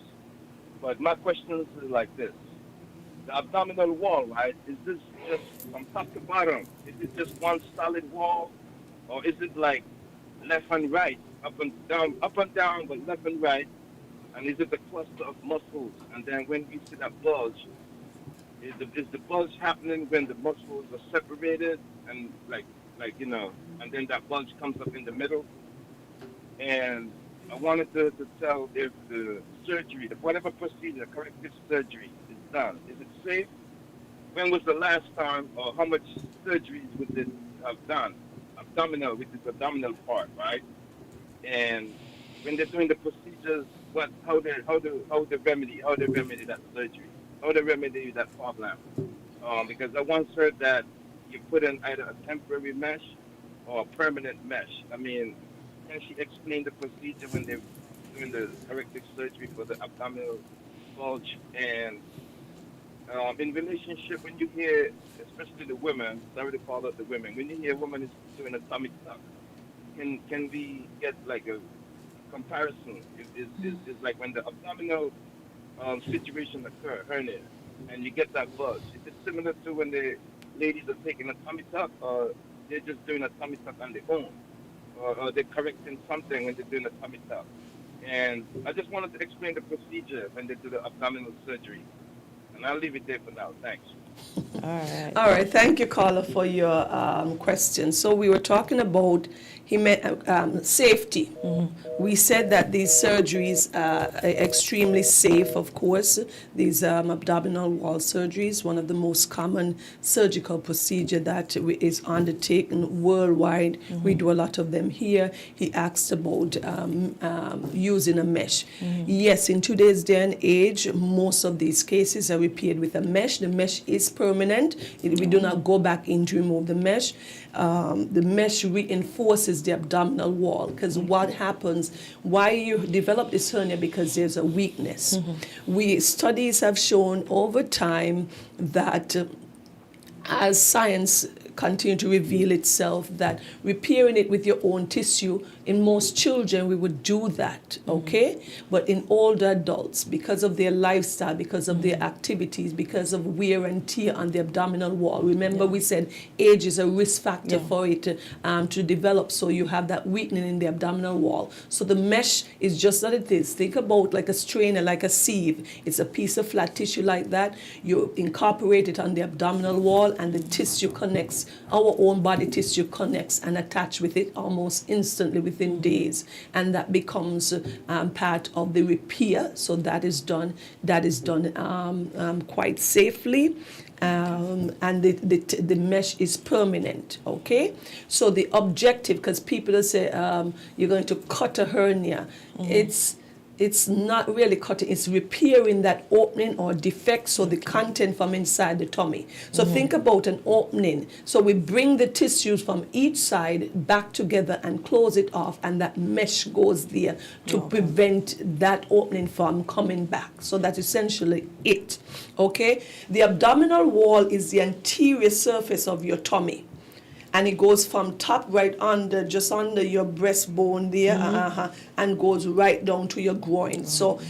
But my questions are like this: the abdominal wall, right? Is this just from top to bottom? Is it just one solid wall, or is it like left and right, up and down, but left and right? And is it a cluster of muscles? And then when we see that bulge, is the bulge happening when the muscles are separated and like and then that bulge comes up in the middle? And I wanted to tell if the surgery, whatever procedure, corrective surgery is done, is it safe? When was the last time, or how much surgeries would it have done? Abdominal, which is the abdominal part, right? And when they're doing the procedures, how they remedy that surgery, how they remedy that problem. Because I once heard that you put in either a temporary mesh or a permanent mesh. I mean, can she explain the procedure when they're doing the corrective surgery for the abdominal bulge. And in relationship, when you hear, especially the women, sorry to call out the women, when you hear a woman is doing a tummy tuck, can we get like a comparison? Is like when the abdominal situation occur, hernia, and you get that bulge. Is it similar to when the ladies are taking a tummy tuck, or they're just doing a tummy tuck on their own, or they're correcting something when they're doing a tummy tuck? And I just wanted to explain the procedure when they do the abdominal surgery. And I'll leave it there for now. Thanks. All right. Thank you, caller, for your question. So we were talking about safety. We said that these surgeries are extremely safe, of course. These abdominal wall surgeries, one of the most common surgical procedure that is undertaken worldwide. We do a lot of them here. He asked about using a mesh. Yes, in today's day and age, most of these cases are repaired with a mesh. The mesh is permanent. We do not go back in to remove the mesh. The mesh reinforces the abdominal wall, because what happens, why you develop this hernia, because there's a weakness. Studies have shown over time that as science continue to reveal itself, that repairing it with your own tissue, in most children we would do that, okay? But in older adults, because of their lifestyle, because of their activities, because of wear and tear on the abdominal wall, remember we said age is a risk factor for it to develop, so you have that weakening in the abdominal wall. So the mesh is just what it is. Think about like a strainer, like a sieve. It's a piece of flat tissue like that. You incorporate it on the abdominal wall, and the tissue connects. Our own body tissue connects and attach with it almost instantly within days, and that becomes part of the repair. So that is done quite safely, and the mesh is permanent. Okay, so the objective, because people say you're going to cut a hernia, it's not really cutting, it's repairing that opening or defect, so the content from inside the tummy. So think about an opening. So we bring the tissues from each side back together and close it off, and that mesh goes there to prevent that opening from coming back. So that's essentially it. Okay? The abdominal wall is the anterior surface of your tummy. And it goes from top right under, just under your breastbone there, and goes right down to your groin. So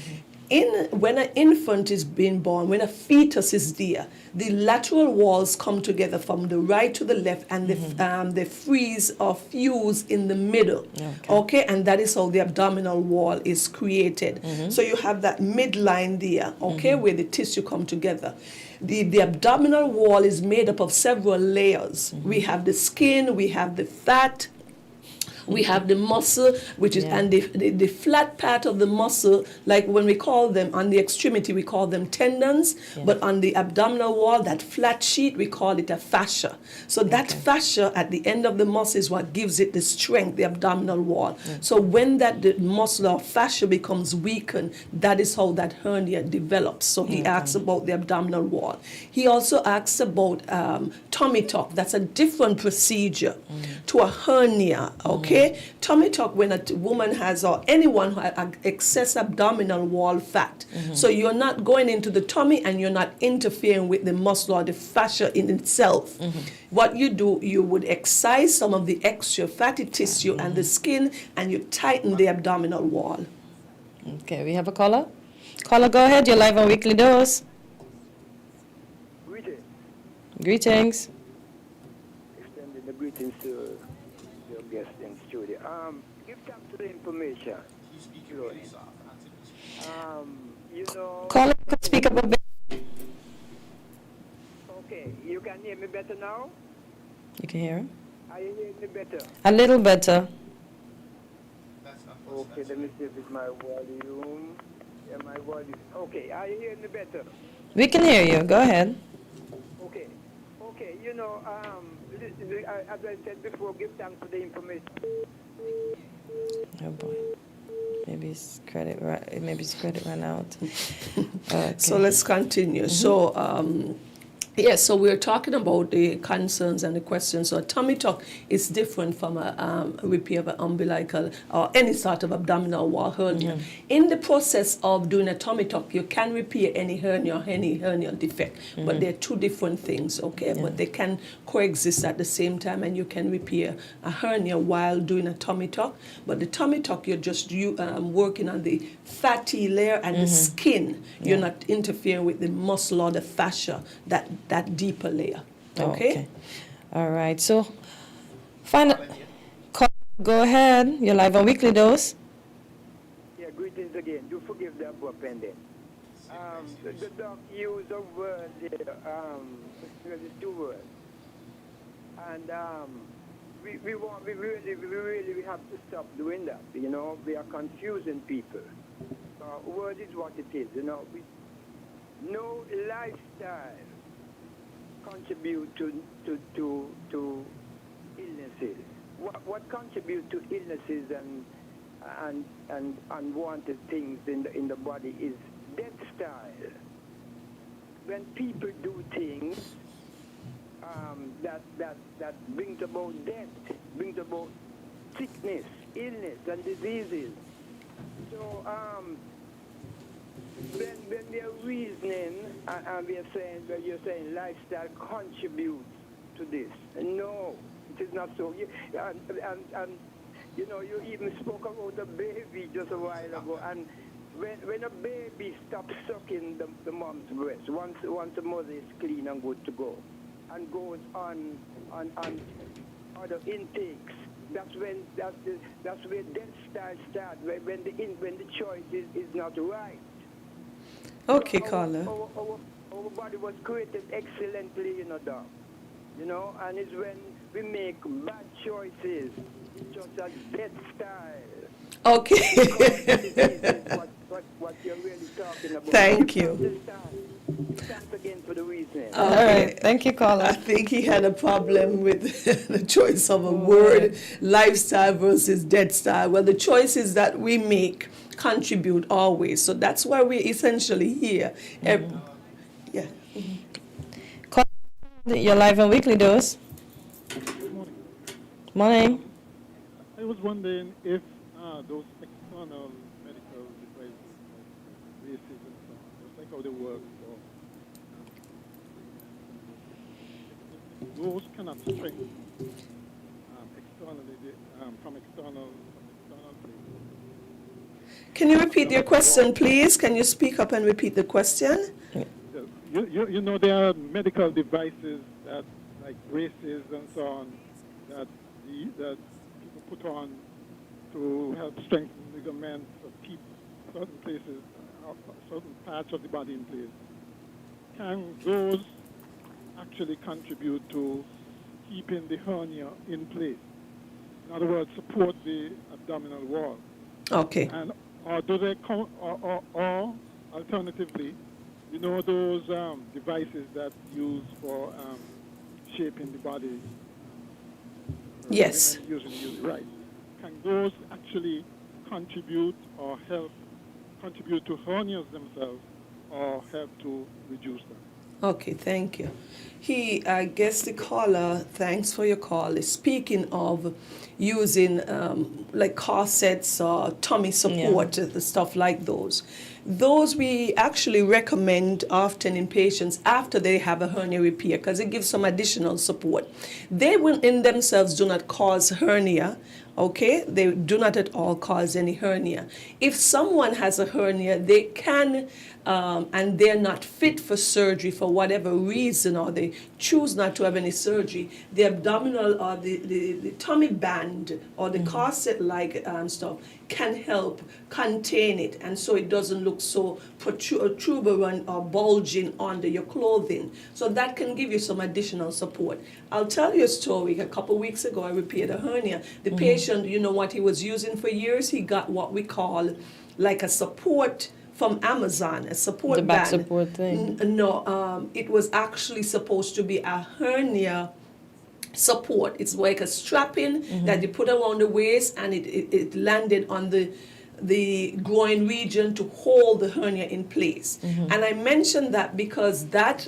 when an infant is being born, when a fetus is there, the lateral walls come together from the right to the left, and they freeze or fuse in the middle. Okay, and that is how the abdominal wall is created. So you have that midline there, okay, where the tissue come together. The abdominal wall is made up of several layers. We have the skin, we have the fat, we have the muscle, which is, and the flat part of the muscle, like when we call them, on the extremity, we call them tendons, but on the abdominal wall, that flat sheet, we call it a fascia. So that fascia at the end of the muscle is what gives it the strength, the abdominal wall. So when the muscle or fascia becomes weakened, that is how that hernia develops. So he asks about the abdominal wall. He also asks about tummy tuck. That's a different procedure to a hernia, okay? Tummy tuck, when a woman has, or anyone who has excess abdominal wall fat. So you're not going into the tummy, and you're not interfering with the muscle or the fascia in itself. What you do, you would excise some of the extra fatty tissue and the skin, and you tighten the abdominal wall. Okay, we have a caller. Caller, go ahead. You're live on Weekly Dose. Greetings. Extending the greetings to your guest in studio. Give thanks to the information. You know. Caller, could speak up a bit. Okay, you can hear me better now? You can hear him? Are you hearing me better? A little better. Okay, let me see if it's my volume. Yeah, my volume. Okay, are you hearing me better? We can hear you. Go ahead. Okay, you know, as I said before, give thanks for the information. Oh boy. Maybe his credit ran out. So let's continue. So Yes, so we're talking about the concerns and the questions. So a tummy tuck is different from a repair of an umbilical or any sort of abdominal wall hernia. In the process of doing a tummy tuck, you can repair any hernia or any hernial defect, but they're two different things, okay? But they can coexist at the same time, and you can repair a hernia while doing a tummy tuck. But the tummy tuck, you're just working on the fatty layer and the skin. You're not interfering with the muscle or the fascia, that deeper layer. Okay? All right. So, go ahead. You're live on Weekly Dose. Yeah, greetings again. Do forgive the above pending. The doc used a word there, there's two words. And we really have to stop doing that. You know, we are confusing people. Word is what it is. You know, no lifestyle contribute to illnesses. What contribute to illnesses and unwanted things in the body is death style. When people do things that brings about death, brings about sickness, illness, and diseases. So when we are reasoning and we are saying, well, you're saying lifestyle contributes to this. No, it is not so. And you know, you even spoke about the baby just a while ago. And when a baby stops sucking the mom's breast, once the mother is clean and good to go, and goes on other intakes, that's where death style starts. When the choice is not right. Okay, caller. Our body was created excellently, you know, Doc. You know, and it's when we make bad choices, such as death style. Okay. What you're really talking about. Thank you. Thanks again for the reasoning. All right. Thank you, caller. I think he had a problem with the choice of a word, lifestyle versus death style. Well, the choices that we make contribute always. So that's why we're essentially here. Yeah. You're live on Weekly Dose. Morning. I was wondering if those external medical devices, like braces and so on, just like how they work for those cannot strengthen externally from external places. Can you repeat your question, please? Can you speak up and repeat the question? You know, there are medical devices that, like braces and so on, that people put on to help strengthen ligaments or keep certain places, certain parts of the body in place. Can those actually contribute to keeping the hernia in place? In other words, support the abdominal wall. Okay. And or do they or alternatively, you know those devices that use for shaping the body? Yes. Right. Can those actually contribute or help contribute to hernias themselves or help to reduce them? Okay, thank you. I guess the caller, thanks for your call, is speaking of using like corsets or tummy support, stuff like those. Those we actually recommend often in patients after they have a hernia repair because it gives some additional support. They will in themselves do not cause hernia, okay? They do not at all cause any hernia. If someone has a hernia, they can, and they're not fit for surgery for whatever reason, or they choose not to have any surgery, the abdominal or the tummy band or the corset-like stuff can help contain it, and so it doesn't look so protuberant or bulging under your clothing. So that can give you some additional support. I'll tell you a story. A couple weeks ago, I repaired a hernia. The patient, you know what he was using for years? He got what we call like a support from Amazon, a support the back band. support thing. No, it was actually supposed to be a hernia support. It's like a strapping that you put around the waist, and it landed on the groin region to hold the hernia in place. And I mentioned that because that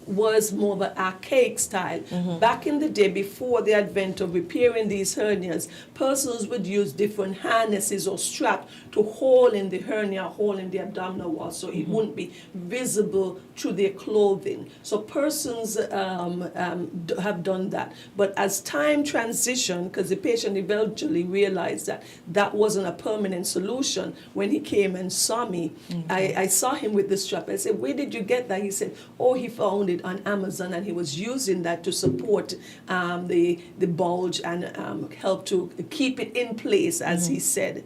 was more of an archaic style. Back in the day, before the advent of repairing these hernias, persons would use different harnesses or straps to hold in the hernia, hold in the abdominal wall, so it wouldn't be visible through their clothing. So persons have done that. But as time transitioned, because the patient eventually realized that that wasn't a permanent solution, when he came and saw me, I saw him with the strap. I said, where did you get that? He said, oh, he found it on Amazon, and he was using that to support the bulge and help to keep it in place, as he said,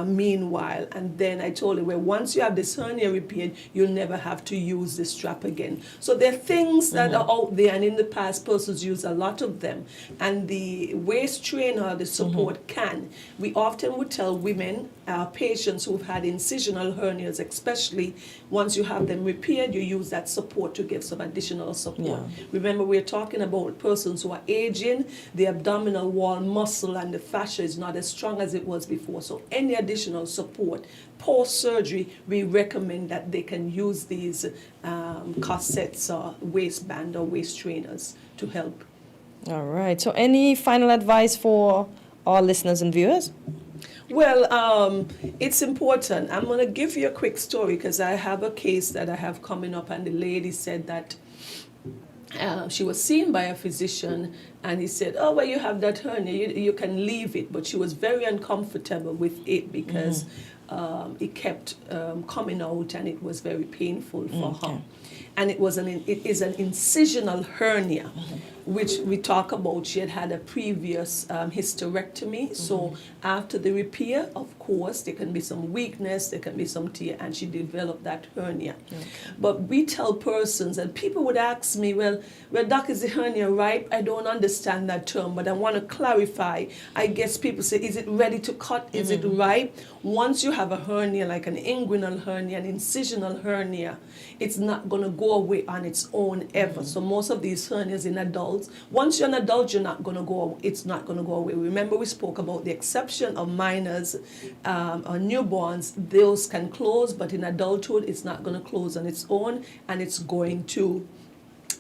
meanwhile. And then I told him, well, once you have this hernia repaired, you'll never have to use the strap again. So there are things that are out there, and in the past, persons use a lot of them. And the waist trainer, the support can. We often would tell women, patients who've had incisional hernias, especially once you have them repaired, you use that support to give some additional support. Remember, we're talking about persons who are aging, the abdominal wall muscle and the fascia is not as strong as it was before. So any additional support post-surgery, we recommend that they can use these corsets or waistband or waist trainers to help. All right. So any final advice for our listeners and viewers? Well, it's important. I'm going to give you a quick story because I have a case that I have coming up, and the lady said that she was seen by a physician, and he said, oh, well, you have that hernia, you can leave it. But she was very uncomfortable with it because it kept coming out, and it was very painful for her. And it is an incisional hernia, which we talk about. She had a previous hysterectomy. So after the repair, of course, there can be some weakness, there can be some tear, and she developed that hernia. But we tell persons, and people would ask me, well, doc, is the hernia ripe? I don't understand that term, but I want to clarify. I guess people say, is it ready to cut? Is it ripe? Once you have a hernia, like an inguinal hernia, an incisional hernia, it's not going to go away on its own ever. So most of these hernias in adults, once you're an adult, you're not going to go. It's not going to go away. Remember, we spoke about the exception of minors or newborns. Those can close, but in adulthood, it's not going to close on its own, and it's going to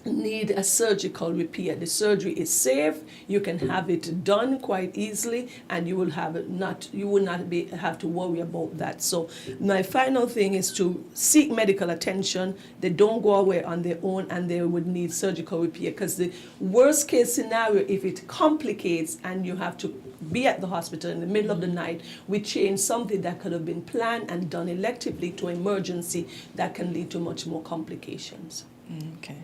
need a surgical repair. The surgery is safe. You can have it done quite easily, and you will have have to worry about that. So my final thing is to seek medical attention. They don't go away on their own, and they would need surgical repair, because the worst case scenario, if it complicates and you have to be at the hospital in the middle of the night, we change something that could have been planned and done electively to emergency that can lead to much more complications. Okay.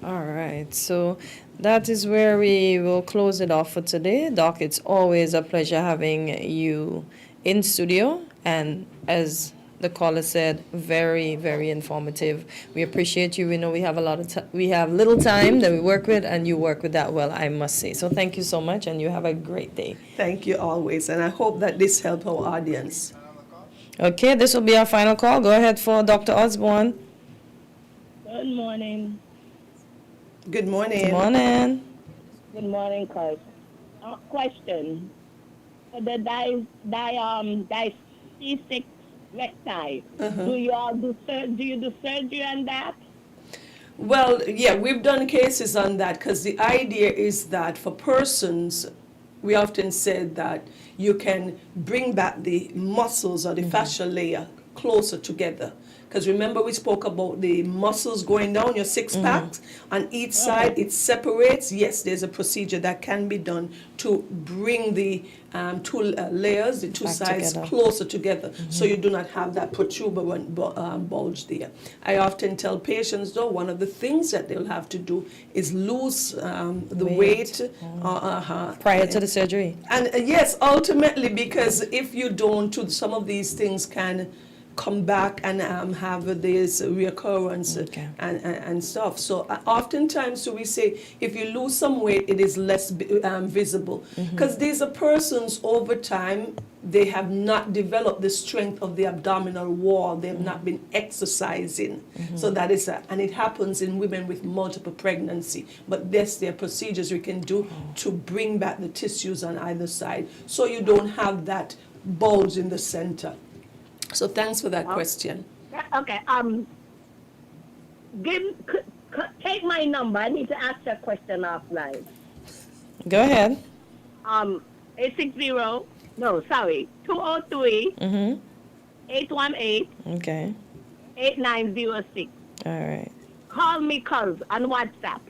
All right, so that is where we will close it off for today. Doc, it's always a pleasure having you in studio, and as the caller said, very, very informative. We appreciate you. We know we have we have little time that we work with, and you work with that well, I must say. So thank you so much, and you have a great day. Thank you always, and I hope that this helped our audience. Okay, this will be our final call. Go ahead for Dr. Osborne. Good morning. Good morning. Good morning. Good morning, Kurt. Question. For the C6 recti, do you do surgery on that? Well, yeah, we've done cases on that, because the idea is that for persons, we often said that you can bring back the muscles or the fascial layer closer together. Because remember, we spoke about the muscles going down your six packs. On each side, it separates. Yes, there's a procedure that can be done to bring the two layers, the two sides, closer together, so you do not have that protuberant bulge there. I often tell patients, though, one of the things that they'll have to do is lose the weight prior to the surgery. And yes, ultimately, because if you don't, some of these things can come back and have this reoccurrence and stuff. So oftentimes we say, if you lose some weight, it is less visible. Because these are persons over time, they have not developed the strength of the abdominal wall. They have not been exercising. So that is, and it happens in women with multiple pregnancy. But yes, there are procedures we can do to bring back the tissues on either side, so you don't have that bulge in the center. So thanks for that question. Okay. take my number. I need to ask you a question offline. Go ahead. 860, no, sorry, 203 818 Okay. 8906. All right. Call me, cuz, on WhatsApp.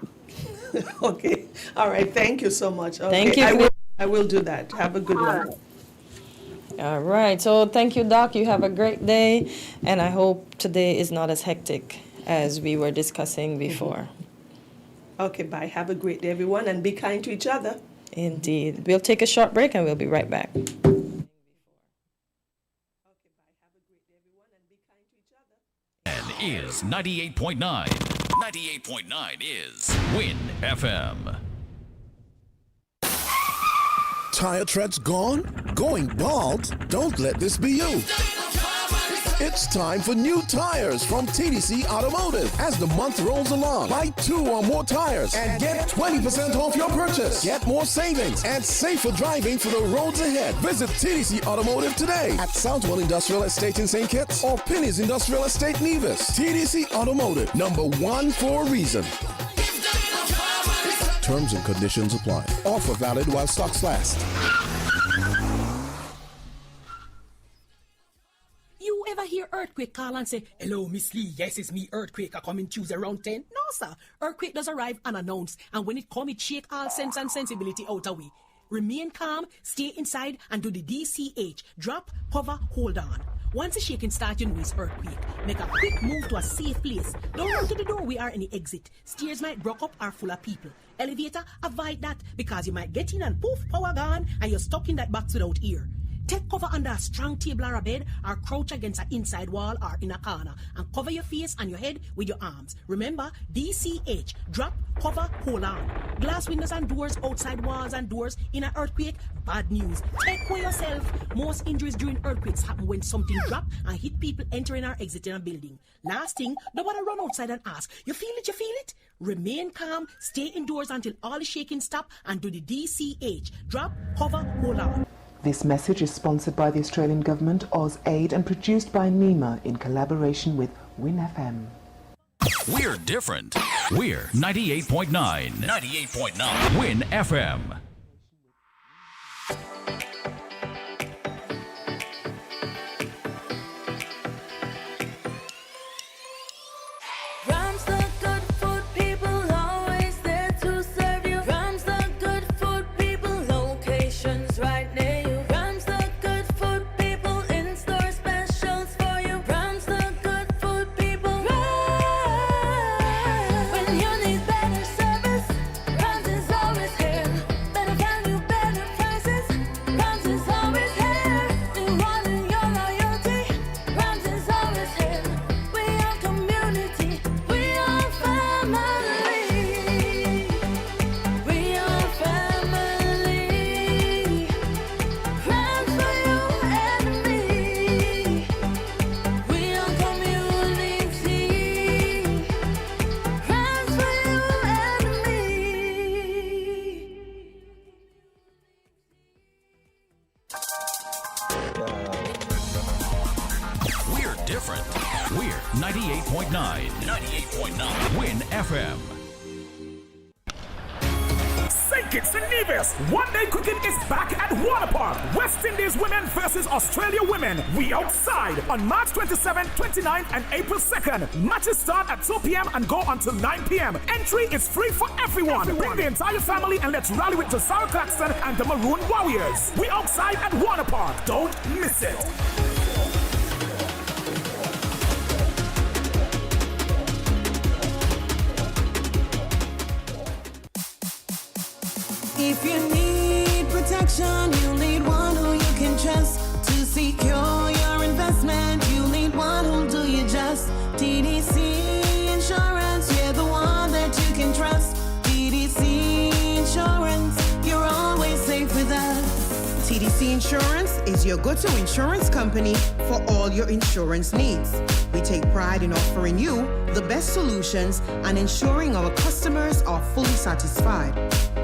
Okay. All right. Thank you so much. Okay. Thank you. I will do that. Have a good one. All right. So thank you, Doc. You have a great day. And I hope today is not as hectic as we were discussing before. Okay. Bye. Have a great day, everyone, and be kind to each other. Indeed. We'll take a short break and we'll be right back. And is 98.9. 98.9 is Win FM. Tire treads gone? Going bald? Don't let this be you. It's time for new tires from TDC Automotive. As the month rolls along, buy 2 or more tires and get 20% off your purchase. Get more savings and safer driving for the roads ahead. Visit TDC Automotive today at Southwell Industrial Estate in St. Kitts or Penny's Industrial Estate, Nevis. TDC Automotive, #1 for a reason. Terms and conditions apply. Offer valid while stocks last. You ever hear earthquake call and say, "Hello, Miss Lee, yes, it's me, earthquake, I come in Tuesday around 10? No, sir. Earthquake does arrive unannounced, and when it come, it shake all sense and sensibility out of we. Remain calm, stay inside, and do the DCH. Drop, cover, hold on. Once the shaking starts, you know it's earthquake. Make a quick move to a safe place. Don't run to the doorway or any exit. Stairs might block up or full of people. Elevator, avoid that because you might get in and poof, power gone, and you're stuck in that box without ear. Take cover under a strong table or a bed, or crouch against an inside wall or in a corner, and cover your face and your head with your arms. Remember, DCH, drop, cover, hold on. Glass windows and doors, outside walls and doors in an earthquake, bad news. Take care yourself. Most injuries during earthquakes happen when something drop and hit people entering or exiting a building. Last thing, nobody run outside and ask, you feel it, you feel it? Remain calm, stay indoors until all the shaking stop, and do the DCH, drop, cover, hold on. This message is sponsored by the Australian Government, AusAid, and produced by NEMA in collaboration with WinFM. We're different. We're 98.9. 98.9 Win FM. different. We're 98.9. 98.9 Win FM. St. Kitts and Nevis. One day cricket is back at Waterpark. West Indies women versus Australia women. We outside on March 27th, 29th, and April 2nd. Matches start at 2 p.m. and go until 9 p.m. Entry is free for everyone. Bring the entire family and let's rally with Josiah Claxton and the Maroon Warriors. We outside at Waterpark. Don't miss it. If you need protection, you need one who you can trust. To secure your investment, you need one who'll do you just. TDC Insurance, you're the one that you can trust. TDC Insurance, you're always safe with us. TDC Insurance is your go-to insurance company for all your insurance needs. We take pride in offering you the best solutions and ensuring our customers are fully satisfied.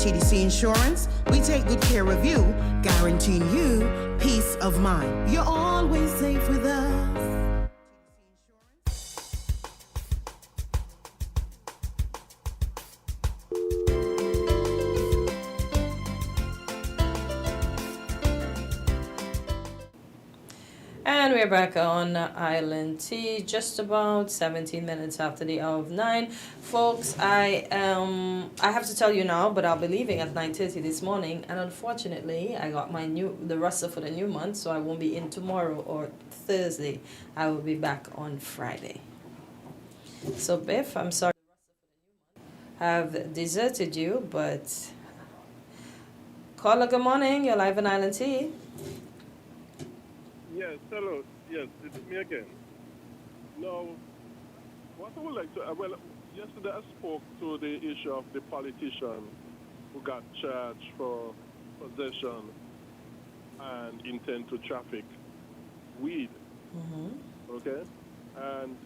TDC Insurance, we take good care of you, guaranteeing you peace of mind. You're always safe with us. And we're back on Island T, just about 17 minutes after the hour of 9. Folks, I have to tell you now, but I'll be leaving at 9:30 this morning. And unfortunately, I got the roster for the new month, so I won't be in tomorrow or Thursday. I will be back on Friday. So, Biff, I'm sorry have deserted you, but caller, good morning. You're live on Island T. Yes, hello. Yes, it's me again. Now, what I would like to, well, yesterday I spoke to the issue of the politician who got charged for possession and intent to traffic weed. Mm-hmm. Okay? And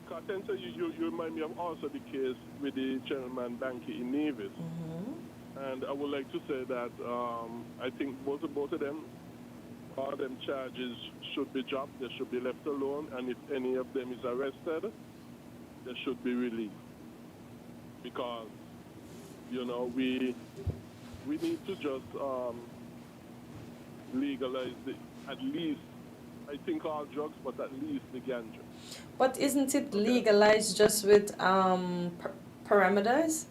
Cartenter, you remind me of also the case with the gentleman Banky in Nevis. Mm-hmm. And I would like to say that I think both of them, all them charges should be dropped. They should be left alone. And if any of them is arrested, they should be released. Because, you know, we need to just legalize at least, I think all drugs, but at least the ganja. But isn't it legalized just with parameters?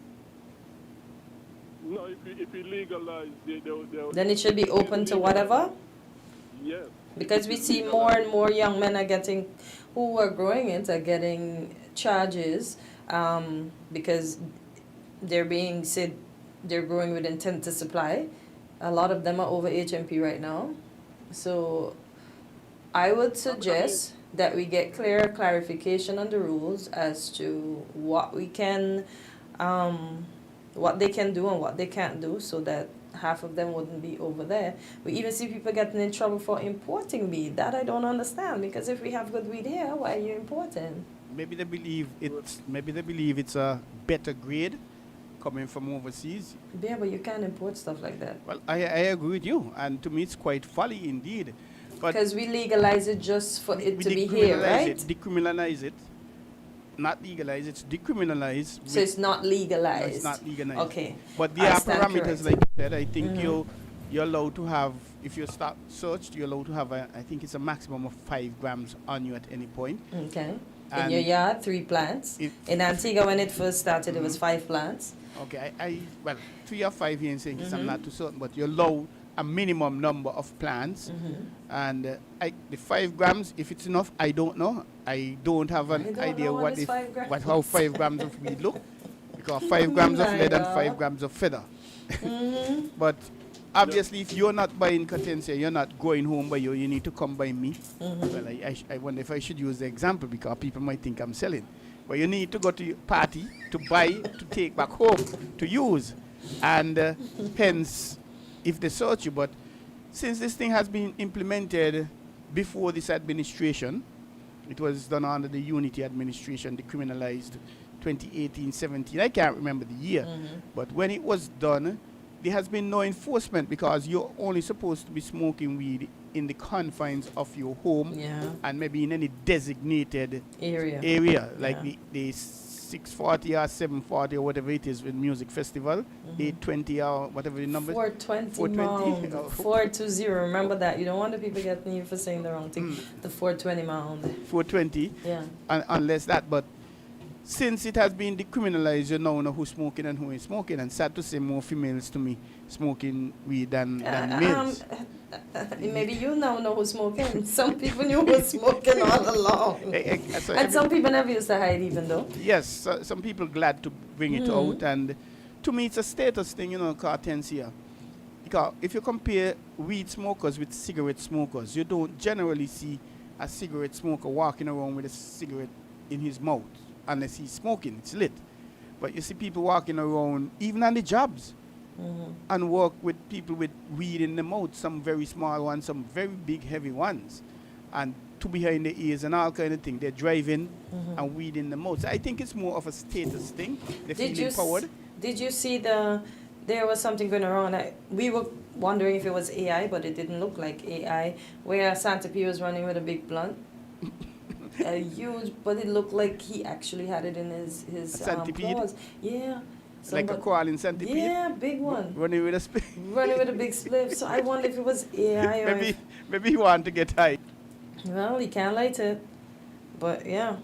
No, if you legalize, then it should be open to whatever? Yes. Because we see more and more young men who are growing it are getting charges because they're being said they're growing with intent to supply. A lot of them are over HMP right now. So I would suggest that we get clarification on the rules as to what we can, what they can do and what they can't do, so that half of them wouldn't be over there. We even see people getting in trouble for importing weed. That I don't understand, because if we have good weed here, why are you importing? Maybe they believe it's a better grade coming from overseas. Yeah, but you can't import stuff like that. Well, I agree with you, and to me it's quite folly indeed. Because we legalize it just for it to be here, right? Decriminalize it. Not legalize, it's decriminalized. So it's not legalized. No, it's not legalized. Okay. But there are parameters, like you said. I think you're allowed to have, if you start searched, you're allowed to have, I think it's a maximum of 5 grams on you at any point. Okay. In your yard, 3 plants. In Antigua, when it first started, it was 5 plants. Okay. Well, 3 or 5 here in St. Kitts, I'm not too certain, but you're allowed a minimum number of plants. And the 5 grams, if it's enough, I don't know. I don't have an idea how 5 grams of weed look, because 5 grams of lead and 5 grams of feather. But obviously, if you're not buying Catencia, you're not going home by you need to come by me. Well, I wonder if I should use the example, because people might think I'm selling. But you need to go to your party to buy, to take back home, to use. And hence, if they search you, but since this thing has been implemented before this administration, it was done under the Unity administration, decriminalized 2018-17. I can't remember the year, but when it was done, there has been no enforcement, because you're only supposed to be smoking weed in the confines of your home and maybe in any designated area like the 640 or 740 or whatever it is with music festival, 820 or whatever the number. 420 mound. 420. Remember that. You don't want the people getting you for saying the wrong thing. The 420 mound. 420. Yeah. Unless that, but since it has been decriminalized, you now know who's smoking and who ain't smoking. And sad to say, more females to me smoking weed than males. Maybe you now know who's smoking. Some people knew who was smoking all along. And some people never used to hide even though. Yes, some people glad to bring it out. And to me, it's a status thing, Cartencia. Because if you compare weed smokers with cigarette smokers, you don't generally see a cigarette smoker walking around with a cigarette in his mouth. Unless he's smoking, it's lit. But you see people walking around, even on the jobs, and work with people with weed in the mouth, some very small ones, some very big, heavy ones, and 2 behind the ears and all kind of thing. They're driving and weed in the mouth. So I think it's more of a status thing. They feel empowered. Did you see there was something going around? We were wondering if it was AI, but it didn't look like AI, where Santa P was running with a big blunt. Huge, but it looked like he actually had it in his claws. Yeah. Like a crawling centipede? Yeah, big one. Running with a Running with a big spliff. So I wonder if it was AI or maybe he wanted to get high. Well, you can't light it. But yeah.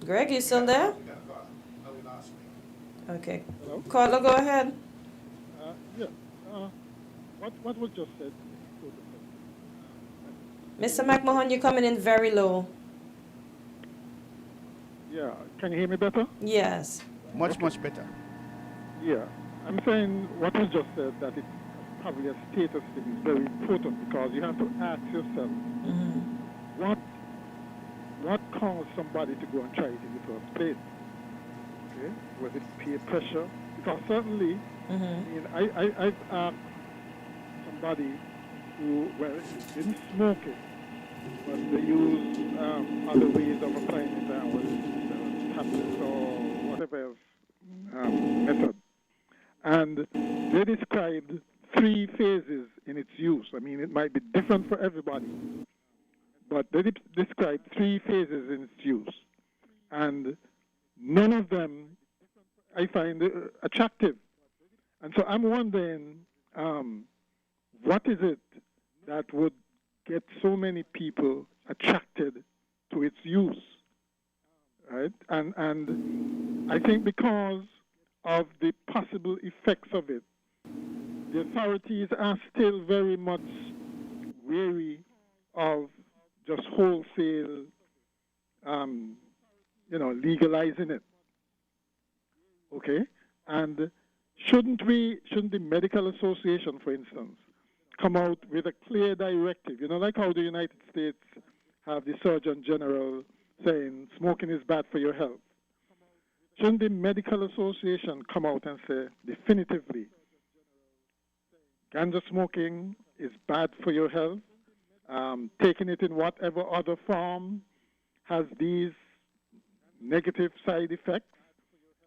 Greg, you still there? Okay. Hello? Carla, go ahead. Yeah. What was just said? Mr. McMahon, you're coming in very low. Yeah. Can you hear me better? Yes. Much better. Yeah. I'm saying what was just said, that it's probably a status thing is very important, because you have to ask yourself, what caused somebody to go and try it in the first place? Okay? Was it peer pressure? Because certainly, I mean, I've asked somebody who, well, didn't smoke it, but they used other ways of applying it, tablets or whatever method. And they described 3 phases in its use. I mean, it might be different for everybody, but they described 3 phases in its use. And none of them I find attractive. And so I'm wondering, what is it that would get so many people attracted to its use, right? And I think because of the possible effects of it, the authorities are still very much wary of just wholesale, legalizing it. Okay? And shouldn't the Medical Association, for instance, come out with a clear directive? You know, like how the United States have the Surgeon General saying smoking is bad for your health. Shouldn't the Medical Association come out and say definitively, ganja smoking is bad for your health, taking it in whatever other form has these negative side effects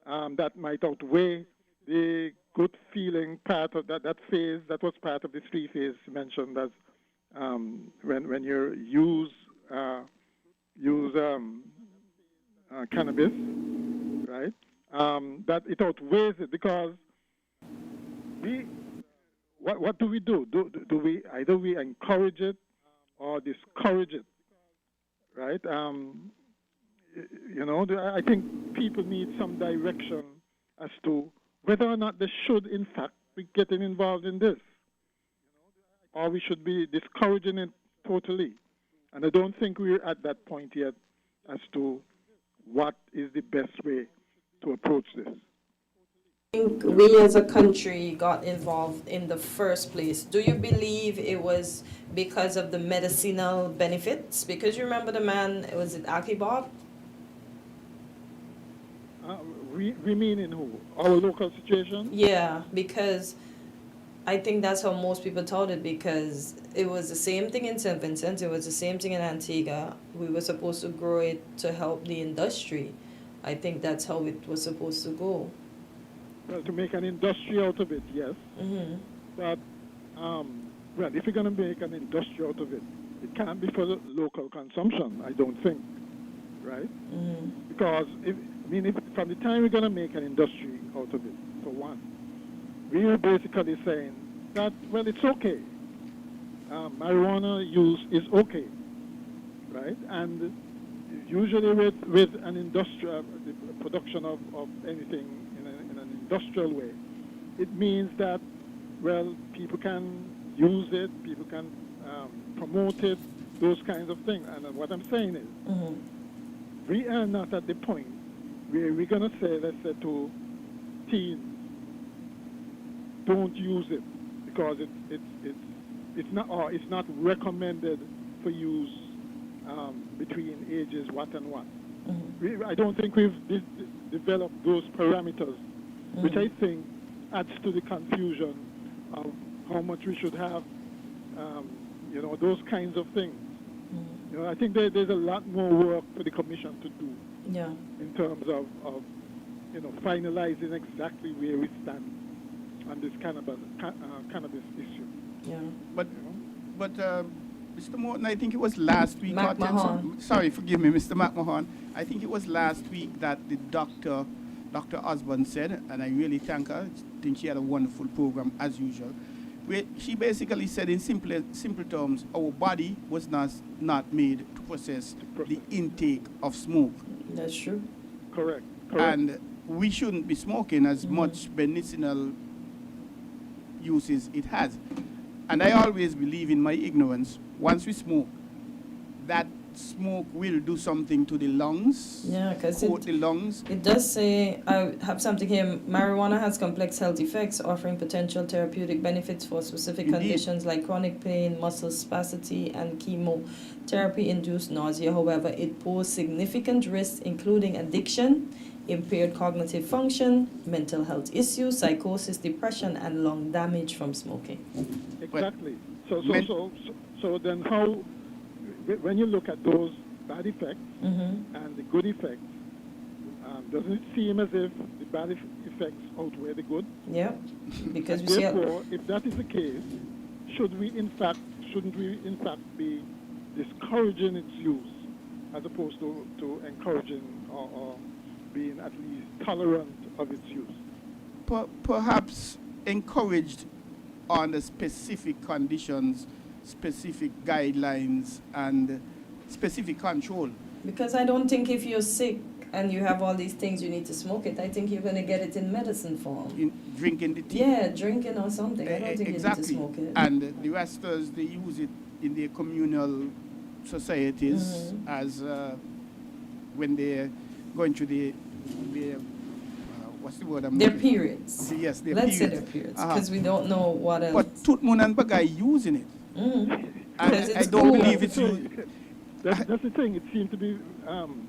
that might outweigh the good feeling part of that phase that was part of the 3 phases mentioned as when you use cannabis, right? That it outweighs it, because what do we do? Do we either we encourage it or discourage it, right? I think people need some direction as to whether or not they should, in fact, be getting involved in this, or we should be discouraging it totally. And I don't think we're at that point yet as to what is the best way to approach this. I think we as a country got involved in the first place. Do you believe it was because of the medicinal benefits? Because you remember the man, was it Aki Bob? We mean in who? Our local situation? Yeah, because I think that's how most people thought it, because it was the same thing in St. Vincent, it was the same thing in Antigua. We were supposed to grow it to help the industry. I think that's how it was supposed to go. Well, to make an industry out of it, yes. But, if you're going to make an industry out of it, it can't be for the local consumption, I don't think, right? Because, if from the time we're going to make an industry out of it, for one, we are basically saying that, well, it's okay. Marijuana use is okay, right? And usually with an industrial, the production of anything in an industrial way, it means that, well, people can use it, people can promote it, those kinds of things. And what I'm saying is, we are not at the point where we're going to say, let's say to teens, don't use it because it's not recommended for use between ages what and what. I don't think we've developed those parameters, which I think adds to the confusion of how much we should have, those kinds of things. I think there's a lot more work for the Commission to do in terms of finalizing exactly where we stand on this cannabis issue. Yeah. But Mr. Morton, I think it was last week. Sorry, forgive me, Mr. McMahon. I think it was last week that the Dr. Osborne said, and I really thank her. I think she had a wonderful program as usual. She basically said in simple terms, our body was not made to process the intake of smoke. That's true. Correct. And we shouldn't be smoking as much medicinal uses it has. And I always believe in my ignorance, once we smoke, that smoke will do something to the lungs. Yeah, because the lungs. It does say, I have something here, marijuana has complex health effects, offering potential therapeutic benefits for specific conditions like chronic pain, muscle spasticity, and chemotherapy-induced nausea. However, it poses significant risks, including addiction, impaired cognitive function, mental health issues, psychosis, depression, and lung damage from smoking. Exactly. So then how, when you look at those bad effects and the good effects, doesn't it seem as if the bad effects outweigh the good? Yeah, because therefore, if that is the case, shouldn't we in fact be discouraging its use as opposed to encouraging or being at least tolerant of its use? Perhaps encouraged on the specific conditions, specific guidelines, and specific control. Because I don't think if you're sick and you have all these things, you need to smoke it. I think you're going to get it in medicine form. Drinking the tea. Yeah, drinking or something. I don't think exactly. you need to smoke it. And the Rastas, they use it in their communal societies as when they're going through their what's the word? Their periods. Yes, their Let's periods. say their periods, because we don't know what else. But Tutmun and Bagay using it. I don't cool. believe it's used. That's the thing. It seems to be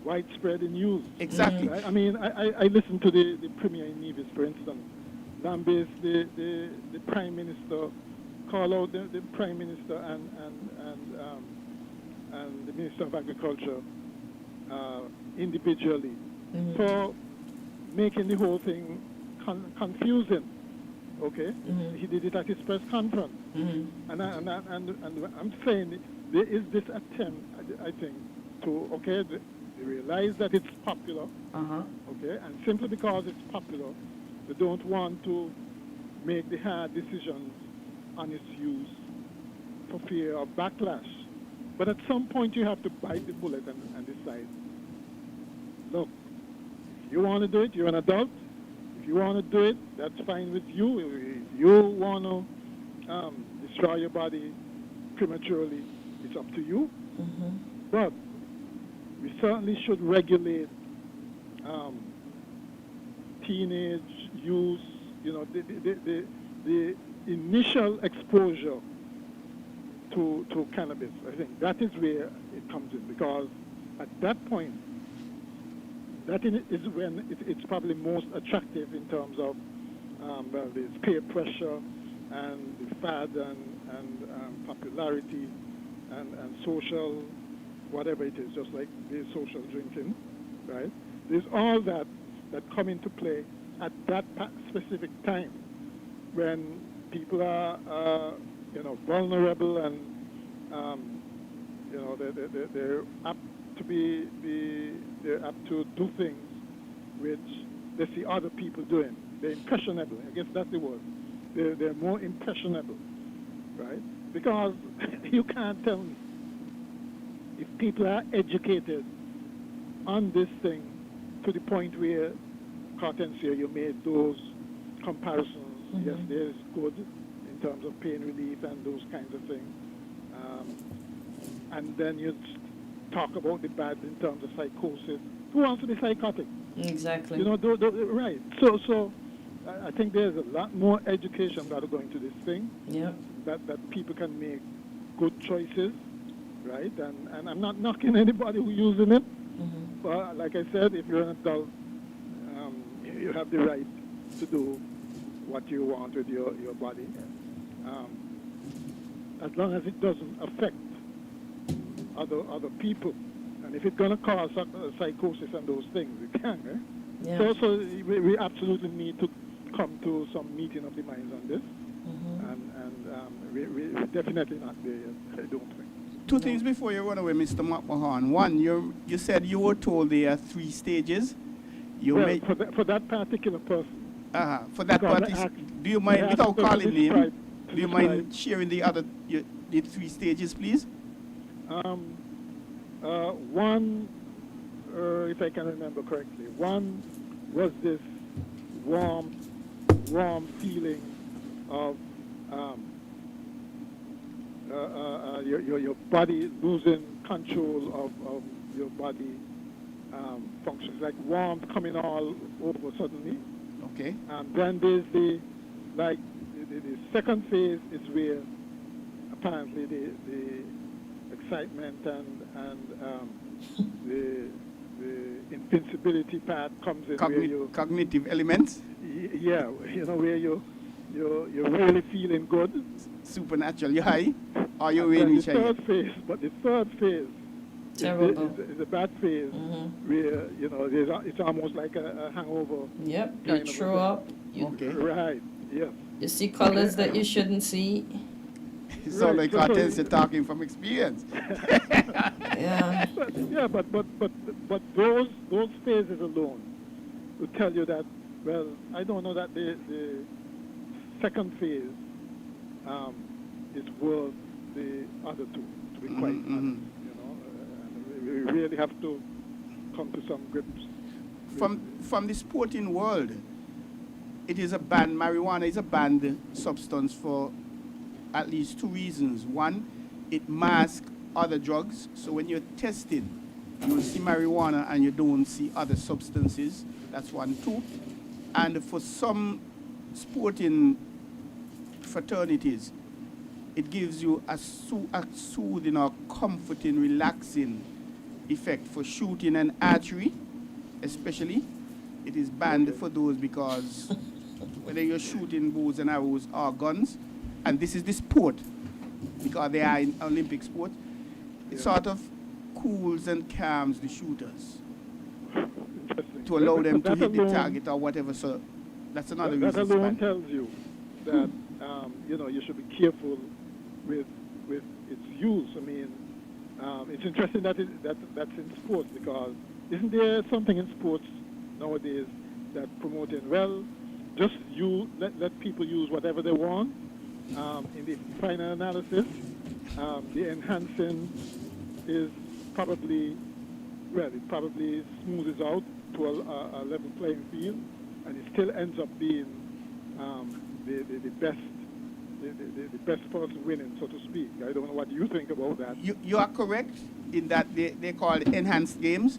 widespread in use. Exactly. Right? I mean, I listened to the premier in Nevis, for instance. Lambis, the prime minister, call out the prime minister and the minister of agriculture individually for making the whole thing confusing. Okay, he did it at his press conference, and I'm saying there is this attempt, I think, to they realize that it's popular, okay, and simply because it's popular, they don't want to make the hard decisions on its use for fear of backlash. But at some point, you have to bite the bullet and decide. Look, if you want to do it, you're an adult. If you want to do it, that's fine with you. If you want to destroy your body prematurely, it's up to you. But we certainly should regulate teenage use, the initial exposure to cannabis. I think that is where it comes in, because at that point, that is when it's probably most attractive in terms of there's peer pressure and the fad and popularity and social, whatever it is, just like the social drinking, right? There's all that come into play at that specific time when people are vulnerable and they're apt to they're apt to do things which they see other people doing. They're impressionable. I guess that's the word. They're more impressionable, right? Because you can't tell me if people are educated on this thing to the point where, Hortensia, you made those comparisons. Yes, there's good in terms of pain relief and those kinds of things. And then you talk about the bad in terms of psychosis. Who wants to be psychotic? Exactly. Right. So I think there's a lot more education that are going to this thing. Yeah. That people can make good choices, right? And I'm not knocking anybody who's using it. But like I said, if you're an adult, you have the right to do what you want with your body, as long as it doesn't affect other people. And if it's going to cause psychosis and those things, it can. Yeah. So we absolutely need to come to some meeting of the minds on this. And we're definitely not there yet, I don't think. Two things before you run away, Mr. McMahon. One, you said you were told there are 3 stages. For that particular person. For that particular. Do you mind, without calling name? Do you mind sharing the three stages, please? One, if I can remember correctly, one was this warm feeling of your body losing control of your body functions, like warmth coming all over suddenly. Okay. And then there's the second phase is where apparently the excitement and the invincibility part comes in, where you cognitive elements. Yeah, where you're really feeling good. Supernatural. You high? Or you and in the third phase, but the third phase is a bad phase, where it's almost like a hangover. Yep, you kind of throw up. Okay. Right. Yes. You see colors that you shouldn't see. It sounds like Cortez, you're talking from experience. Yeah. But those phases alone will tell you that, well, I don't know that the second phase is worth the other two, to be quite honest. And we really have to come to some grips. From the sporting world, it is a banned, marijuana is a banned substance for at least two reasons. One, it masks other drugs. So when you're testing, you will see marijuana and you don't see other substances. That's one. Two, and for some sporting fraternities, it gives you a soothing or comforting, relaxing effect. For shooting and archery, especially, it is banned for those because whether you're shooting bows and arrows or guns, and this is the sport, because they are in Olympic sport, it sort of cools and calms the shooters to allow them to hit the target or whatever. So that's another reason. That alone tells you that you should be careful with its use. I mean, it's interesting that that's in sports, because isn't there something in sports nowadays that promoting, well, just let people use whatever they want. In the final analysis, the enhancing is probably, it probably smoothes out to a level playing field, and it still ends up being the best person winning, so to speak. I don't know what you think about that. You are correct in that they call it enhanced games,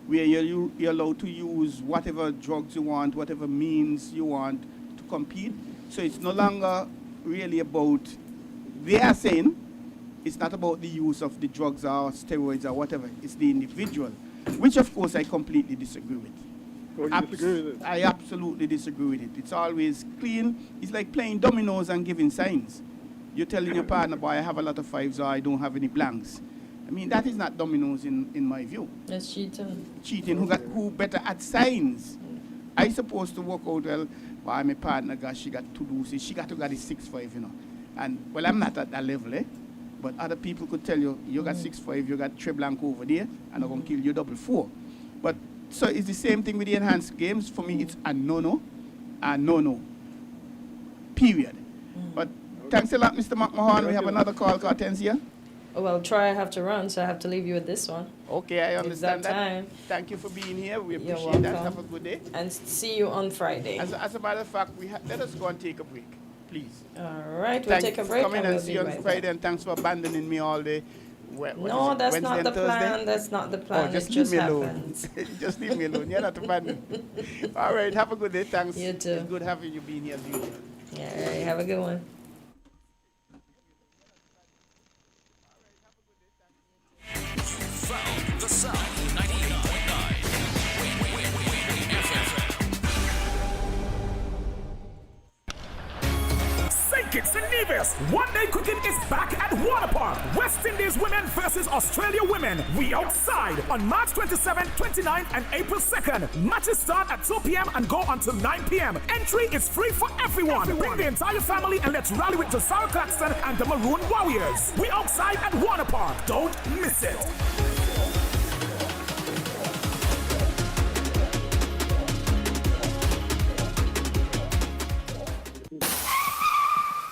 where you're allowed to use whatever drugs you want, whatever means you want to compete. So it's no longer really about, they are saying, it's not about the use of the drugs or steroids or whatever. It's the individual, which of course I completely disagree with. Oh, you disagree with it? I absolutely disagree with it. It's always clean. It's like playing dominoes and giving signs. You're telling your partner, boy, I have a lot of fives or I don't have any blanks. I mean, that is not dominoes in my view. That's cheating. Cheating. Who better at signs? I supposed to work out, well, why my partner got, she got two deuces, she got to get a 6-5, And, well, I'm not at that level, But other people could tell you, you got 6-5, you got tre blanc over there, and I'm going to kill you 4-4. But, so it's the same thing with the enhanced games. For me, it's a no-no, period. But thanks a lot, Mr. McMahon. We have another call, Hortensia. Oh, well, Troy, I have to run, so I have to leave you with this one. Okay, I understand that. Time. Thank you for being here. We You're appreciate that. welcome. Have a good day. And see you on Friday. As a matter of fact, let us go and take a break, please. All right, we'll take a break. Come in and and see you on Friday, and thanks for abandoning me all day. No, that's not the plan. That's not the plan. Oh, just it leave just me happens. alone. Just leave me alone. You're not abandoning. All right, have a good day. Thanks. You too. It's good having you being here as usual. Yeah, all right, have a good one. Found the sound 98.9 St. Kitts and Nevis. One day cricket is back at Water Park. West Indies women versus Australia women. We outside on March 27th, 29th, and April 2nd. Matches start at 2 p.m. and go until 9 p.m. Entry is free for everyone. Bring the entire family and let's rally with Josiah Claxton and the Maroon Warriors. We outside at Water Park. Don't miss it.